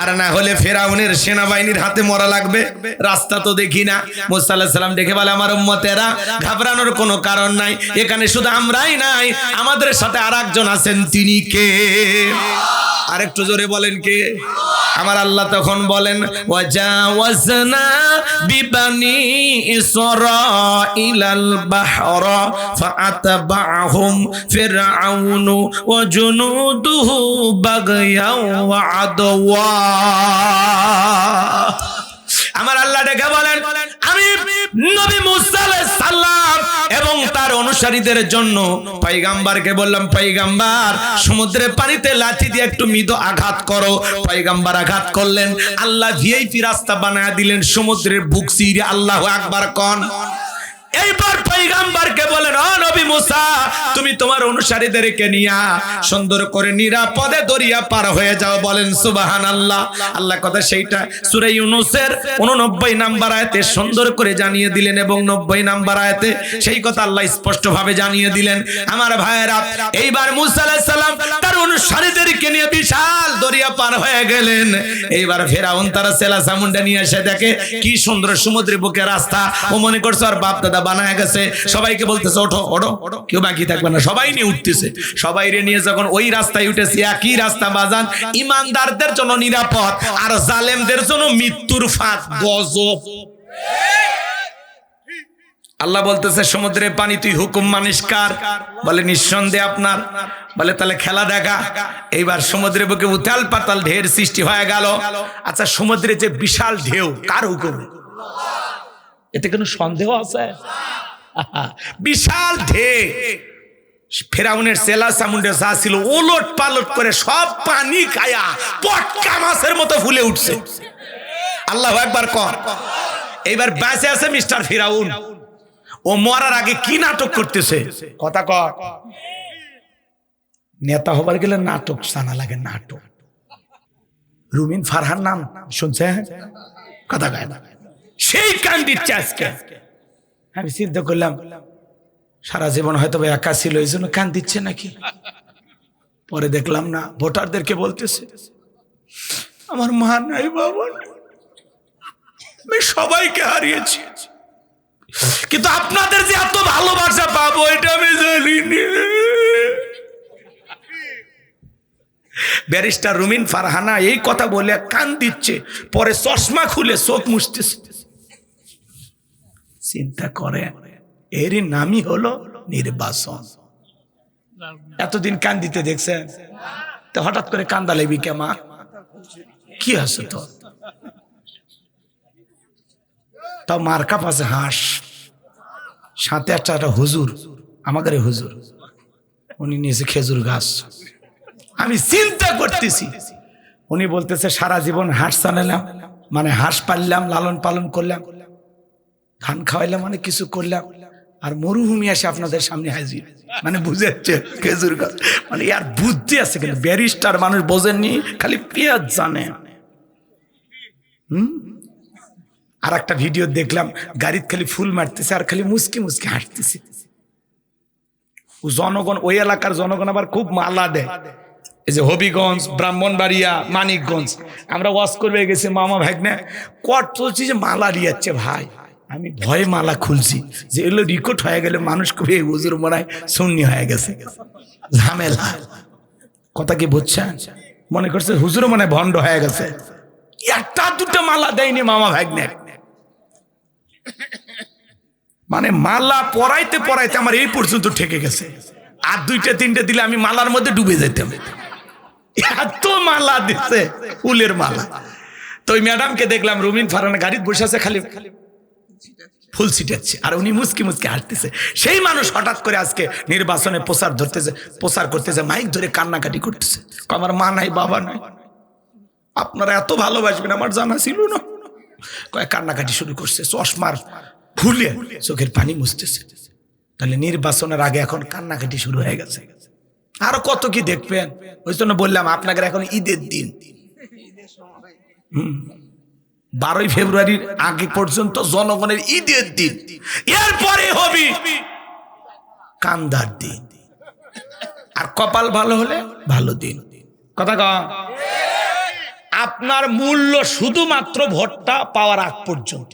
আর না হলে ফিরাউনের সেনাবাহিনীর হাতে মরা লাগবে, রাস্তা তো দেখি না। মুসা আলাইহিস সালাম ডেকে বলে, আমার উম্মতেরা ঘাবড়ানোর কোনো কারণ নাই, এখানে শুধু আমরাই নাই, আমাদের সাথে আরেকজন আছেন। তিনি কে? আরেকটু জোরে বলেন কে? আমার আল্লাহ তখন বলেন, ওয়াজাওয়াজনা বিবানি ইসরাঈলাল বাহরা ফাআতবাহুম ফিরআউনু ওয়া জুনুদুহু বাগয়াও ওয়া আদওয়া। আমার আল্লাহ ডেকে বলেন, আমি নবী মুসা আলাইহিস সালাম এবং তার অনুসারীদের জন্য পয়গম্বরকে বললাম, পয়গম্বর সমুদ্রের পানিতে লাঠি দিয়ে একটু মৃদু আঘাত করো। পয়গম্বর আঘাত করলেন, আল্লাহ ভিআইপি রাস্তা বানায় দিলেন সমুদ্রের বুক চিরে। আল্লাহু আকবার কোন। এইবার পয়গম্বরকে বলেন, ও নবী মুসা, তুমি তোমার অনুসারীদেরকে নিয়া সুন্দর করে নিরাপদে দরিয়া পার হয়ে যাও। বলেন সুবহানাল্লাহ। আল্লাহ কথা সেইটা সূরা ইউনূসের 89 নাম্বার আয়াতে সুন্দর করে জানিয়ে দিলেন, এবং 90 নাম্বার আয়াতে সেই কথা আল্লাহ স্পষ্ট ভাবে জানিয়ে দিলেন। আমার ভাইয়েরা, এইবার মুসা আলাইহিস সালাম তার অনুসারীদেরকে নিয়ে বিশাল দরিয়া পার হয়ে গেলেন। এইবার ফিরাউন তার সেলা সামুন্ডা নিয়ে এসে দেখে কি সুন্দর সমুদ্রের বুকে রাস্তা। ও মনে করছে আর বাপ দাদা বানায় গেছে, সবাইকে বলতেছে ওঠো ওঠো, কেউ বাকি থাকবে না, সবাই নিয়ে উঠতেছে। সবাই নিয়ে যখন ওই রাস্তায় উঠেছে, একই রাস্তা বাজান, ইমানদারদের জন্য নিরাপদ, আর জালেমদের জন্য মৃত্যুর ফাঁদ, গজব। আল্লাহ বলতেছে, সমুদ্রের পানি তুই হুকুম মানিস কার? বলে নিঃসন্দেহে আপনার। বলে তাহলে খেলা দেখা। এইবার সমুদ্রের বুকে উতাল পাতাল ঢের সৃষ্টি হয়ে গেল। আচ্ছা, সমুদ্রে যে বিশাল ঢেউ কার হুকুমে? এতে কোনো সন্দেহ আছে? বিশাল ঢেউ, ফিরাউনের সেলা সামুন্ডে যা ছিল ওলট পালট করে সব পানি খায়া পটকা মাছের মতো ফুলে উঠছে। আল্লাহু আকবার কর। এইবার বেঁচে আছে মিস্টার ফিরাউন। ও মরার আগে কি নাটক করতেছে? কথা কর। নেতা হবার গেলে নাটক জানা লাগে, নাটক। রুমিন ফারহান নাম শুনছে? কথা গায় না, সেই কান দিচ্ছে আজকে। আমি চিন্তা করলাম সারা জীবন হয়তো একা ছিল, এই জন্য কান দিচ্ছে নাকি। পরে দেখলাম না, ভোটারদেরকে বলতেছে আমার মা নাই, বাবা নাই, আমি সবাইকে হারিয়েছি, কিন্তু আপনাদের যে এত ভালোবাসা পাবো এটা আমি জানিনি। ব্যারিস্টার রুমিন ফারহানা এই কথা বলে কান দিচ্ছে, পরে চশমা খুলে চোখ মুছতেছে। চিন্তা করে, এরই নামই হলো নির্বাচন। এতদিন কান দিতে দেখছেন, তো হঠাৎ করে কান্দা লেবি কেমা? কি আছে তো? তাও মার্কা পাশে হাঁস, সাথে একটা হুজুর, আমাদের হুজুর, উনি নিয়েছে খেজুর গাছ। আমি চিন্তা করতেছি, উনি বলতেছে সারা জীবন হাঁস চালালাম, মানে হাঁস পাললাম, লালন পালন করলাম, ধান খাওয়াইলাম, মানে কিছু করলাম, আর মরুভূমি আসে আপনাদের সামনে হাজির, মানে বুঝেছে খেজুর গাছ, মানে ইয়ার বুদ্ধি আছে, কিন্তু ব্যারিস্টার মানুষ বোঝেননি, খালি পেঁয়াজ জানে। আর একটা ভিডিও দেখলাম, গাড়িতে খালি ফুল মারতেছে আর খালি মুসকি মুসকি হাঁটতেছে। জনগণ, ওই এলাকার জনগণ আবার খুব মালা দেয়। এই যে হবিগঞ্জ, ব্রাহ্মণবাড়িয়া, মানিকগঞ্জ, আমরা ওয়াজ করবে গেছি মামা ভাগ্নে, কট চলছি যে মালা দিয়াচ্ছে ভাই। আমি ভয়ে মালা খুলছি যে এগুলো রিকর্ড হয়ে গেলে মানুষ খুবই হুজুর মনে হয় সুন্নি হয়ে গেছে, ঝামেলা। কথা কি বুঝছেন? মনে করছে হুজুর মনে ভণ্ড হয়ে গেছে। একটা দুটো মালা দেয়নি মামা ভাগ্নে, মানে মালা পরাইতে পরাইতে আমার এই পর্যন্ত ঠেকে গেছে। আর দুইটা তিনটা দিলে আমি মালার মধ্যে ডুবে যেতাম, এত মালা দিচ্ছে, ফুলের মালা। তো ওই ম্যাডামকে দেখলাম রুমিন ফারহানা গাড়িতে বসে আছে, খালি ফুল ছিটাচ্ছে আর উনি মুসকি মুসকি হাঁটতেছে। সেই মানুষ হঠাৎ করে আজকে নির্বাচনে প্রচার করতেছে, মাইক ধরে কান্নাকাটি করতেছে, আমার মা নাই বাবা নাই, আপনারা এত ভালোবাসবেন আমার জানা ছিল না। কয়েক কান্নাকাটি শুরু করছে, চশমার ফুলে চোখের পানি মুছতেছে। তাহলে নির্বাচনের আগে এখন কান্নাকাটি শুরু হয়ে গেছে। আরো কত কি দেখবেন। ওই জন্য বললাম আপনাকে এখন ঈদের দিন, 12ই ফেব্রুয়ারির আগে পর্যন্ত জনগণের ঈদের দিন, এরপরে হবে কান্দার দিন। আর কপাল ভালো হলে ভালো দিন। কথা কও, আপনার মূল্য শুধুমাত্র ভোটটা পাওয়ার আগ পর্যন্ত,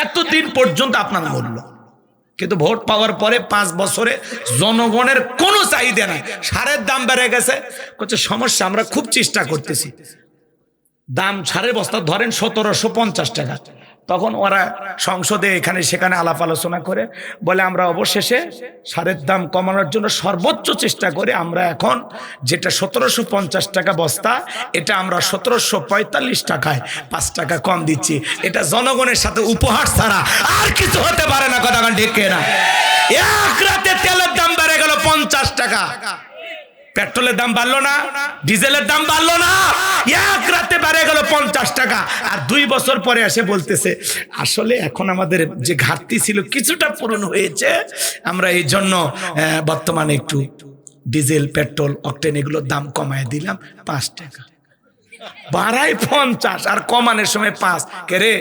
এতদিন পর্যন্ত আপনার মূল্য। কিন্তু ভোট পাওয়ার পরে 5 বছরে জনগণের কোনো চাহিদা নাই, সারের দাম বেড়ে গেছে, করছে সমস্যা, আমরা খুব চেষ্টা করতেছি। দাম সারের বস্তা ধরেন 1750 টাকা, তখন ওরা সংসদে এখানে সেখানে আলাপ আলোচনা করে বলে আমরা অবশেষে সারের দাম কমানোর জন্য সর্বোচ্চ চেষ্টা করে আমরা এখন যেটা 1750 টাকা বস্তা, এটা আমরা 1745 টাকায় 5 টাকা কম দিচ্ছি। এটা জনগণের সাথে উপহার ছাড়া আর কিছু হতে পারে না। কথা ঢেকে না, এক রাতে তেলের দাম বেড়ে গেল 50 টাকা, পেট্রোলের দাম বাড়লো না, ডিজেলের দাম বাড়লো না, এক রাতে বেড়ে গেল 50 টাকা। আর 2 বছর পরে এসে বলতেছে আসলে এখন আমাদের যে ঘাটতি ছিল কিছুটা পূরণ হয়েছে, আমরা এই জন্য বর্তমানে একটু ডিজেল, পেট্রোল, অকটেন এগুলোর দাম কমায় দিলাম 5 টাকা। বাড়াই 50 আর কমানোর সময় 5। কে রে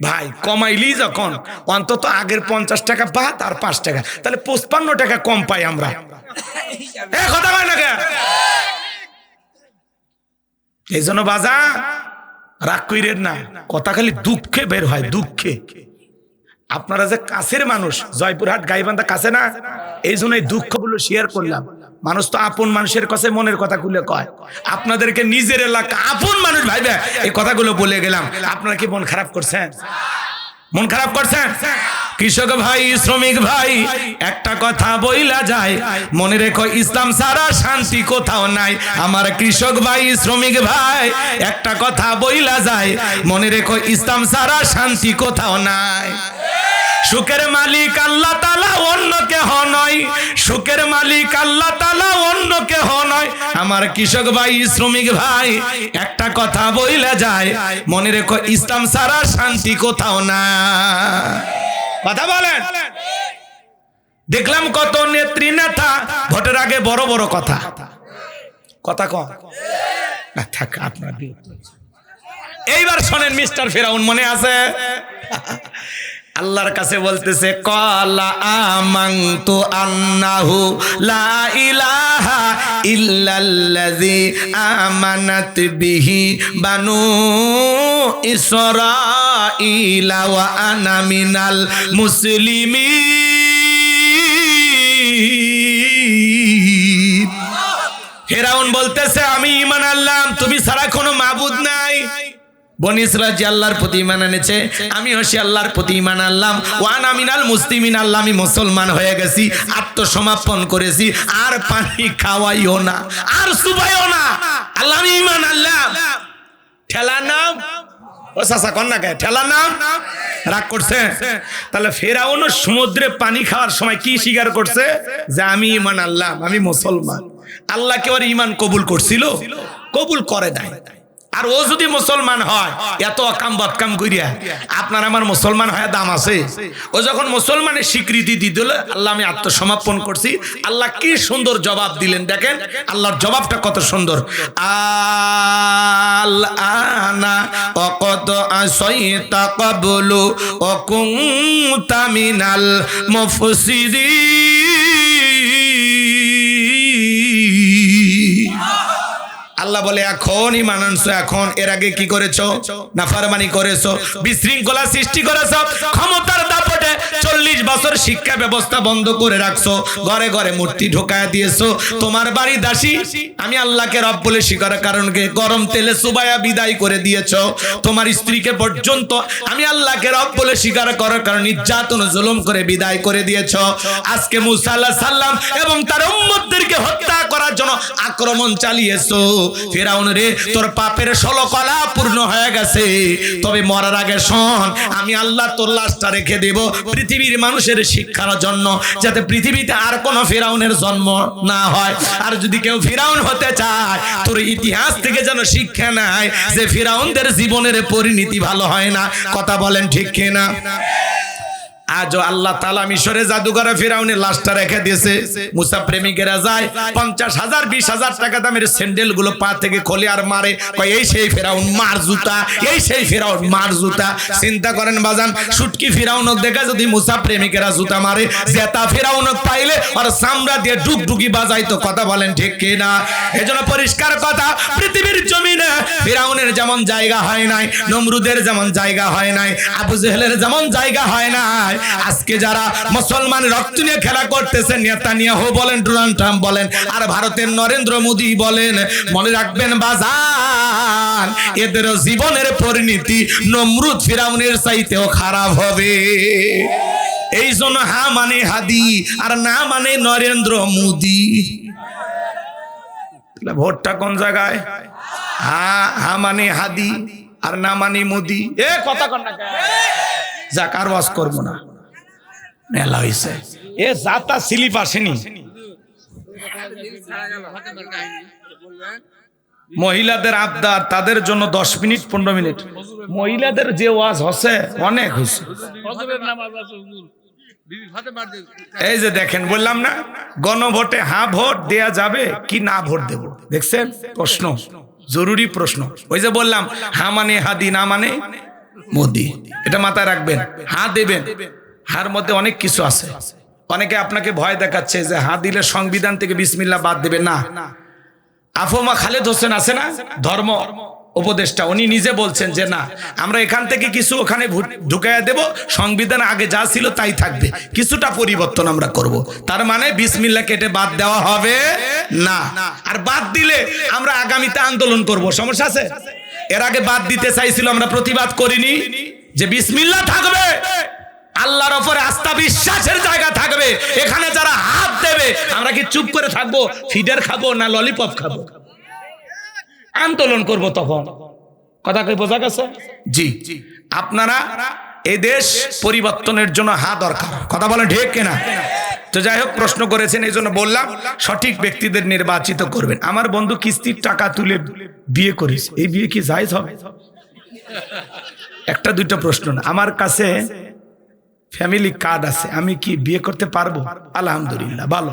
ভাই, কমাইলি যখন অন্তত আগের 50 টাকা বাদ আর 5 টাকা, তাহলে 55 টাকা কম পাই আমরা। কথা হয় না কে? এই জন্য বাজা রাগ কইরেন না, কথা খালি দুঃখে বের হয়, দুঃখে। আপনারা যে কাছের মানুষ, জয়পুরহাট গাইবান্ধা কাছে না, এই জন্য এই দুঃখগুলো শেয়ার করলাম। মানুষ তো আপন মানুষের কাছে মনের কথা খুলে কয়, আপনাদেরকে নিজের এলাকা আপন মানুষ ভাইবে এই কথাগুলো বলে গেলাম। আপনারা কি মন খারাপ করছেন? মন খারাপ করছেন? কৃষক ভাই, শ্রমিক ভাই, একটা কথা বইলা যায়, মনে রেখো ইসলাম ছাড়া শান্তি কোথাও নাই। আমার কৃষক ভাই, শ্রমিক ভাই, একটা কথা বইলা যায়, মনে রেখো ইসলাম ছাড়া শান্তি কোথাও নাই। সুখের মালিক আল্লাহ তাআলা, অন্য কেহ নয়। সুখের মালিক আল্লাহ তাআলা, অন্য কেহ নয়। আমার কৃষক ভাই, শ্রমিক ভাই, একটা কথা বইলা যায়, মনে রেখো ইসলাম ছাড়া শান্তি কোথাও না। কথা বলেন। দেখলাম কত নেত্রী নেতা ভোটের আগে বড় বড় কথা কম না থাক আপনার। এইবার শোনেন মিস্টার ফেরাউন, মনে আছে? আল্লাহর কাছে বলতেছে ক্বালা আমানতু আন্নাহু লা ইলাহা ইল্লাল্লাযী আমানাত বিহি বানু ইসরাঈলা ওয়া আনা মিনাল মুসলিমিন। ফেরাউন বলতেছে আমি ঈমান আনলাম, তুমি ছাড়া কোনো মাবুদ নাই। বনি ইসরাঈল যে আল্লাহর প্রতি ঈমান এনেছে, আমি হচ্ছি আল্লাহর প্রতি ঈমান আনলাম। ওয়া আনা মিনাল মুসলিমিন, আল্লাহ আমি মুসলমান হয়ে গেছি, আত্মসমর্পণ করেছি। আর পানি খাওয়াইও না, আর সুবাইও না, আল্লাহ আমি ঈমান আনলাম। ঠেলা নাম ও চাচা কন্যা কে ঠেলা নাম রাগ করছে। তাহলে ফেরাউন সমুদ্রে পানি খাওয়ার সময় কি স্বীকার করছে? যে আমি ঈমান আনলাম, আমি মুসলমান। আল্লাহ কে ওর ঈমান কবুল করছিল? কবুল করে নাই। আর ও যদি মুসলমান হয়, এত অকাম বদকাম করিয়া আপনার আমার মুসলমান হয়ে দাম আছে? ও যখন মুসলমানের স্বীকৃতি দিল, আল্লাহ আমি আত্মসমর্পণ করছি, আল্লাহ কি সুন্দর জবাব দিলেন। দেখেন আল্লাহর জবাবটা কত সুন্দর। আল-আনা ওয়াকাদ আসাইতা ক্বাবলু ওয়া কুনতা মিনাল মুফসিদিন। আল্লাহ বলে এখনই মানানছো, এখন এর আগে কি করেছো? নাফরমানি করেছো, বিশৃঙ্খলা সৃষ্টি করেছো, ক্ষমতার দাপটে 40 বছর শিক্ষা ব্যবস্থা বন্ধ করে রাখছো, ঘরে ঘরে মূর্তি ঢোকায়া দিয়েছো, তোমার বাড়ি দাসী আমি আল্লাহকে রব বলে স্বীকারের কারণকে গরম তেলে চুবাইয়া বিদায় করে দিয়েছো, তোমার স্ত্রীকে পর্যন্ত আমি আল্লাহকে রব বলে স্বীকার করার কারণে নির্যাতন জুলুম করে বিদায় করে দিয়েছো। আজকে মুসা আলাইহিস সালাম এবং তার উম্মতদেরকে হত্যা করার জন্য আক্রমণ চালিয়েছো। ফিরাউন রে, তোর পাপের 16 কলা পূর্ণ হয়ে গেছে, তবে মরার আগে শোন, আমি আল্লাহ তোর লাশটা রেখে দেব পৃথিবীর মানুষের শিক্ষার জন্য, যাতে পৃথিবীতে আর কোনো ফিরাউনের জন্ম না হয়। আর যদি কেউ ফিরাউন হতে চায়, তোর ইতিহাস থেকে যেন শিক্ষা নেয় যে ফিরাউনদের জীবনের পরিণতি ভালো হয় না। কথা বলেন ঠিক কিনা? আজও আল্লাহ তাআলা মিশরে জাদুঘরে ফিরাউনের লাশটা রেখে দিয়েছে। মুসা প্রেমিকেরা যায় 50,000 20,000 টাকা দামের স্যান্ডেল গুলো পা থেকে খোলে আর মারে, কয় এই সেই ফিরাউন মার জুতা, এই সেই ফিরাউন মার জুতা। চিন্তা করেন বাজান, শুটকি ফিরাউনক দেখা যদি মুসা প্রেমিকেরা জুতা মারে, জেতা ফিরাউনক পাইলে আর চামড়া দিয়ে ডুগডুগি বাজাইতো। কথা বলেন ঠিক কিনা? এজন্য পরিষ্কার কথা, পৃথিবীর জমিনে ফিরাউনের যেমন জায়গা হয় নাই, নমরুদের যেমন জায়গা হয় নাই, আবু জেহেলের যেমন জায়গা হয় নাই, আজকে যারা মুসলমান রক্ত নিয়ে খেলা করতেছেন, নেতানিয়াহু বলেন, ডোনাল্ড ট্রাম্প বলেন, আর ভারতের নরেন্দ্র মোদী বলেন, মনে রাখবেন বাজান, এদের জীবনের পরিণতি নমরুদ ফিরাউনের চাইতেও খারাপ হবে। এই জন্য হা মানে হাদি আর না মানে নরেন্দ্র মোদী। ভোটটা কোন জায়গায়? হা মানে হাদি আর না মানে মোদী। এ কথা কন না, যাক আর ওয়াজ করবো না, মেলা হয়েছে। এ যাতা স্লিপ আসেনি। মহিলাদের আবদার, তাদের জন্য 10 মিনিট 15 মিনিট। মহিলাদের যে ওয়াজ হচ্ছে অনেক হয়েছে। এই যে দেখেন, বললাম না গণভোটে হ্যাঁ ভোট দেয়া যাবে কি না ভোট দেব? দেখছেন প্রশ্ন, জরুরি প্রশ্ন। ওই যে বললাম হ্যাঁ মানে হাদি, না মানে মোদি, এটা মাথায় রাখবেন। হ্যাঁ দেবেন, হার মধ্যে অনেক কিছু আছে। অনেকে আপনাকে ভয় দেখাচ্ছে যে হ্যাঁ দিলে সংবিধান থেকে বিসমিল্লাহ বাদ দেবে না। আফমা খালেদ হোসেন আছে না, ধর্ম উপদেষ্টা, উনি নিজে বলছেন যে না, আমরা এখান থেকে কিছু ওখানে ঢুকাইয়া দেব, সংবিধান আগে যা ছিল তাই থাকবে, কিছুটা পরিবর্তন আমরা করব। তার মানে বিসমিল্লাহ কেটে বাদ দেওয়া হবে না। আর বাদ দিলে আমরা আগামীতে আন্দোলন করব, সমস্যা আছে? এর আগে বাদ দিতে চাইছিল, আমরা প্রতিবাদ করিনি যে বিসমিল্লাহ থাকবে, আল্লাহর উপরে আস্থা বিশ্বাসের জায়গা থাকবে। এখানে যারা হাত দেবে, আমরা কি চুপ করে থাকবো? ফিডার খাবো না ললিপপ খাবো? আন্দোলন করব তখন। কথা কই বোঝা গেছে? জি, আপনারা এই দেশ পরিবর্তনের জন্য হা দরকার। কথা বলেন ঠিক কিনা? তো যাই হোক, প্রশ্ন করেছেন এই জন্য বললাম সঠিক ব্যক্তিদের নির্বাচিত করবেন। আমার বন্ধু কিস্তির টাকা তুলে বিয়ে করিস, এই বিয়ে কি জায়েজ হবে? একটা দুইটা প্রশ্ন না। আমার কাছে ফ্যামিলি কার্ড আছে, আমি কি বিয়ে করতে পারবো? আলহামদুলিল্লাহ, ভালো।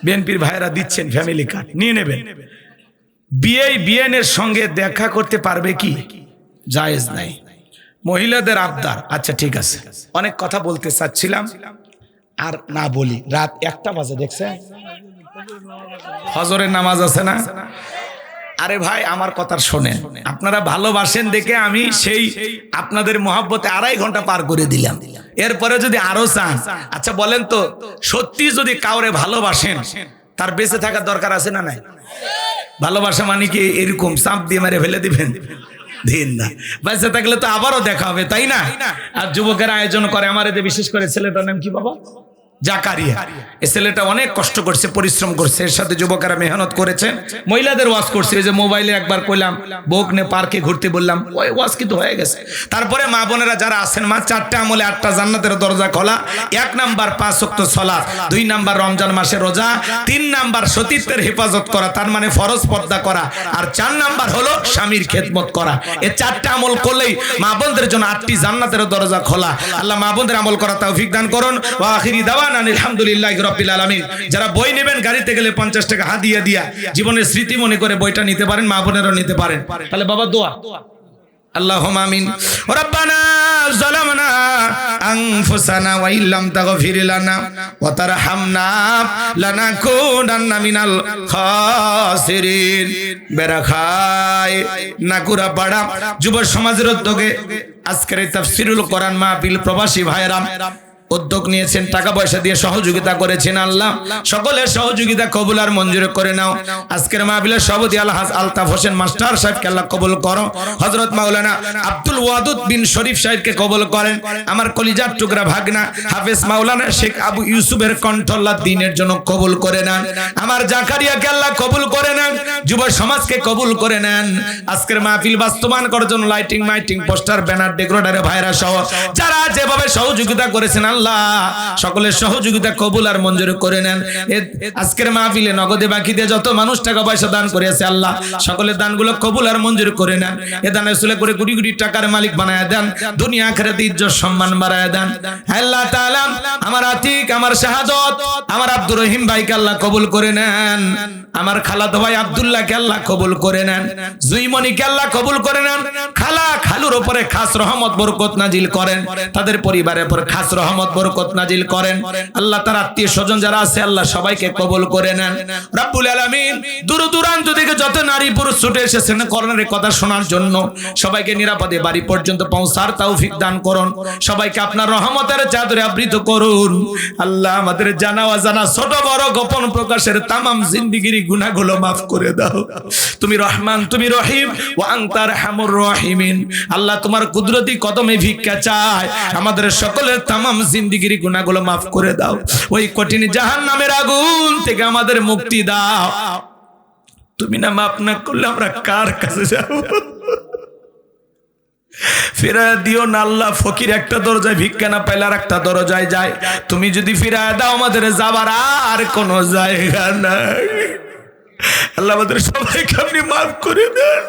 বিএনপির ভাইরা দিচ্ছেন ফ্যামিলি কার্ড, নিয়ে নেবেন। বিএনের সঙ্গে দেখা করতে পারবে কি? জায়েজ নাই। মহিলাদের আবদার, আচ্ছা ঠিক আছে, অনেক কথা বলতে চাচ্ছিলাম আর না বলি। রাত 1টা বাজে, দেখছেন ফজরের নামাজ আছে না? আরে ভাই আমার কথা শোনেন, আপনারা ভালোবাসেন দেখে আমি সেই আপনাদের মহব্বতে 2.5 ঘন্টা পার করে দিলাম। এরপরে যদি আরো চান, আচ্ছা বলেন তো, সত্যি যদি কাউরে ভালোবাসেন, তার বেঁচে থাকার দরকার আছে না নাই? ভালোবাসা মানে কি এরকম চাপ দিয়ে মেরে ফেলে দিবেন? দিন না, বেঁচে থাকলে তো আবারও দেখা হবে, তাই না? আর যুবকেরা আয়োজন করে, আমার এতে বিশেষ করে ছেলেটার নাম কি বাবা? জাকারিয়া, এই ছেলেটা অনেক কষ্ট করছে, পরিশ্রম করছে, এর সাথে যুবকেরা মেহনত করেছেন, মহিলাদের ওয়াজ করছে। এই যে মোবাইলে একবার কইলাম বউক নে পার্কে ঘুরতে বললাম, ওই ওয়াজ কিন্তু হয়ে গেছে। তারপরে মা বোনেরা যারা আছেন, মা 4টা আমলে 8টা জান্নাতের দরজা খোলা। 1 নাম্বার 5 ওয়াক্ত সালাত, 2 নাম্বার রমজান মাসে রোজা, 3 নাম্বার সতীত্বের হেফাজত করা, তার মানে ফরজ পর্দা করা, আর 4 নাম্বার হলো স্বামীর খেদমত করা। এই 4টা আমল করলেই মা বোনদের জন্য 8টি জান্নাতের দরজা খোলা। আল্লাহ মা বোনদের আমল করা তৌফিক দান করুন। ওয়া আখিরি দাওয়ানা আলহামদুলিল্লাহি রাব্বিল আলামিন। যারা বই নেবেন গাড়িতে গেলে 50 টাকা হাদিয়া দিয়া জীবনের স্মৃতি মনে করে বইটা নিতে পারেন, মা বোনেরও নিতে পারেন। তাহলে বাবা দোয়া, আল্লাহুম্মা আমিন। রব্বানা যালামনা আনফুসানা ওয়া ইল্লাম তাগফির লানা ওয়া তারহামনা লানাকুনান্না মিনাল খাসিরিন। বেরাখায় নাকুরা পাড়া যুব সমাজের উদ্যোগে আজকের এই তাফসীরুল কোরআন মাহফিল প্রবাসী ভাইরা উদ্যোগ নিয়েছেন, টাকা পয়সা দিয়ে সহযোগিতা করেছেন। আল্লাহ সকলের সহযোগিতা কবুল আর মঞ্জুর করে নাও। আজকের মাহফিলের সভাপতি আলহাজ আলতাফ হোসেন মাস্টার সাহেবকে আল্লাহ কবুল করো। হযরত মাওলানা আব্দুল ওয়াদুদ বিন শরীফ সাহেবকে কবুল করেন। আমার কলিজার টুকরা ভাগনা হাফেজ মাওলানা শেখ আবু ইউসুফের কণ্ঠ আল্লাহ দ্বীনের জন্য কবুল করে নেন। আমার জাকারিয়াকে আল্লাহ কবুল করে নেন। যুব সমাজকে কবুল করে নেন। আজকের মাহফিল বাস্তবায়ন করার জন্য লাইটিং, মাইটিং, পোস্টার, ব্যানার, ডেকোরেটরে ভাইরা সহ যারা যেভাবে সহযোগিতা করেছেন আল্লাহ সকলের সহযোগিতা কবুল আর মঞ্জুর করে নেন। আজকের মাহফিলে নগদে বাকিতে যত মানুষ টাকা পয়সা দান করেছে আল্লাহ সকলের দানগুলো কবুল আর মঞ্জুর করে নেন। এ দানের উসিলা করে কোটি কোটি টাকার মালিক বানায় দেন, দুনিয়া আখিরাতে ইজ্জত সম্মান বাড়ায় দেন। আল্লাহ তাআলা আমার আতিক, আমার শাহাদত, আমার আব্দুর রহিম ভাইকে আল্লাহ কবুল করে নেন। আমার খালাতো ভাই আব্দুল্লাহকে আল্লাহ কবুল করে নেন। জুইমনিকে আল্লাহ কবুল করে নেন। খালা খালুর উপরে খাস রহমত বরকত নাজিল করেন, তাদের পরিবারের উপর খাস রহমত বরকত নাজিল করেন। আল্লাহ তার আত্মীয় স্বজন যারা আছে আল্লাহ সবাইকে কবুল করে নেন। রব্বুল আলামিন দূর দূরান্ত থেকে যত নারী পুরুষ ছুটে এসেছেন কোরআনের কথা শোনার জন্য সবাইকে নিরাপদে বাড়ি পর্যন্ত পৌঁছার তৌফিক দান করুন। সবাইকে আপনার রহমতের চাদরে আবৃত করুন। আল্লাহ আমাদের জানা অজানা ছোট বড় গোপন প্রকাশের তামাম জিন্দেগির গুনাহগুলো মাফ করে দাও। তুমি রহমান, তুমি রহিম, ওয়া আনতা আরহামুর রাহিমিন। আল্লাহ তোমার কুদরতি কদমে ভিক্ষা চায়, আমাদের সকলের তামাম জিন্দেগির গুনাহগুলো মাফ করে দাও। ওই কঠিন জাহান্নামের আগুন থেকে আমাদের মুক্তি দাও। তুমি না মাফ না করলে আমরা কার কাছে যাব? ফিরায় দিও না আল্লাহ। ফকির একটা দরজায় ভিক্ষা না পাইলে আর একটা দরজায় যায়। তুমি যদি ফিরায় দাও আমাদের যাবার আর কোনো জায়গা নাই। আল্লাহ আমাদের সবাইকে আপনি মাফ করে দেন।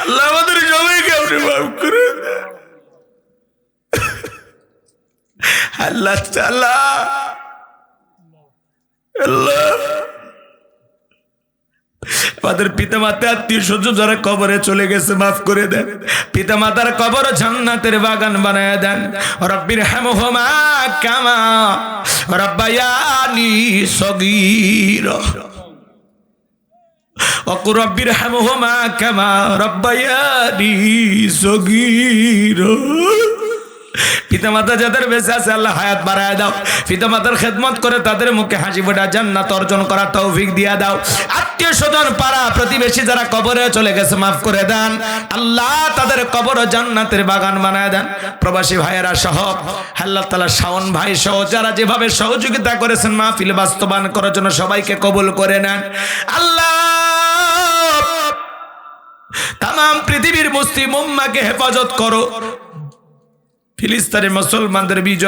আল্লাহ আমাদের সবাইকে আপনি মাফ করে দেন। আল্লাহ তাআলা আল্লাহ আমাদের পিতা মাতা আত্মীয় স্বজন যারা কবরে চলে গেছে মাফ করে দেন। পিতা মাতার কবর জান্নাতের বাগান বানায় দেন। রব্বির হামহুমা কামা রাব্বায়ানি সগীরা ওয়াকুর রব্বির হামহুমা কামা রাব্বায়ানি সগীরা। পিতামাতা যাদের বেঁচে আছে আল্লাহ হায়াত বাড়ায় দাও। পিতামাতার খেদমত করে তাদের মুখে হাসি ফোটা জান্নাত অর্জন করার তৌফিক দিয়ে দাও। আত্মীয় স্বজন পাড়া প্রতিবেশী যারা কবরে চলে গেছে মাফ করে দেন। আল্লাহ তাদের কবর জান্নাতের বাগান বানায় দেন। প্রবাসী ভাইয়েরা সহ আল্লাহ তাআলা শাওন ভাই সহ যারা যেভাবে সহযোগিতা করেছেন মাহফিল বাস্তবায়ন করার জন্য সবাইকে কবুল করে নেন। আল্লাহ তামাম পৃথিবীর মুসলিম উম্মাহকে হেফাজত করো। ফিলিস্তিনের মুসলমানদের বিজয়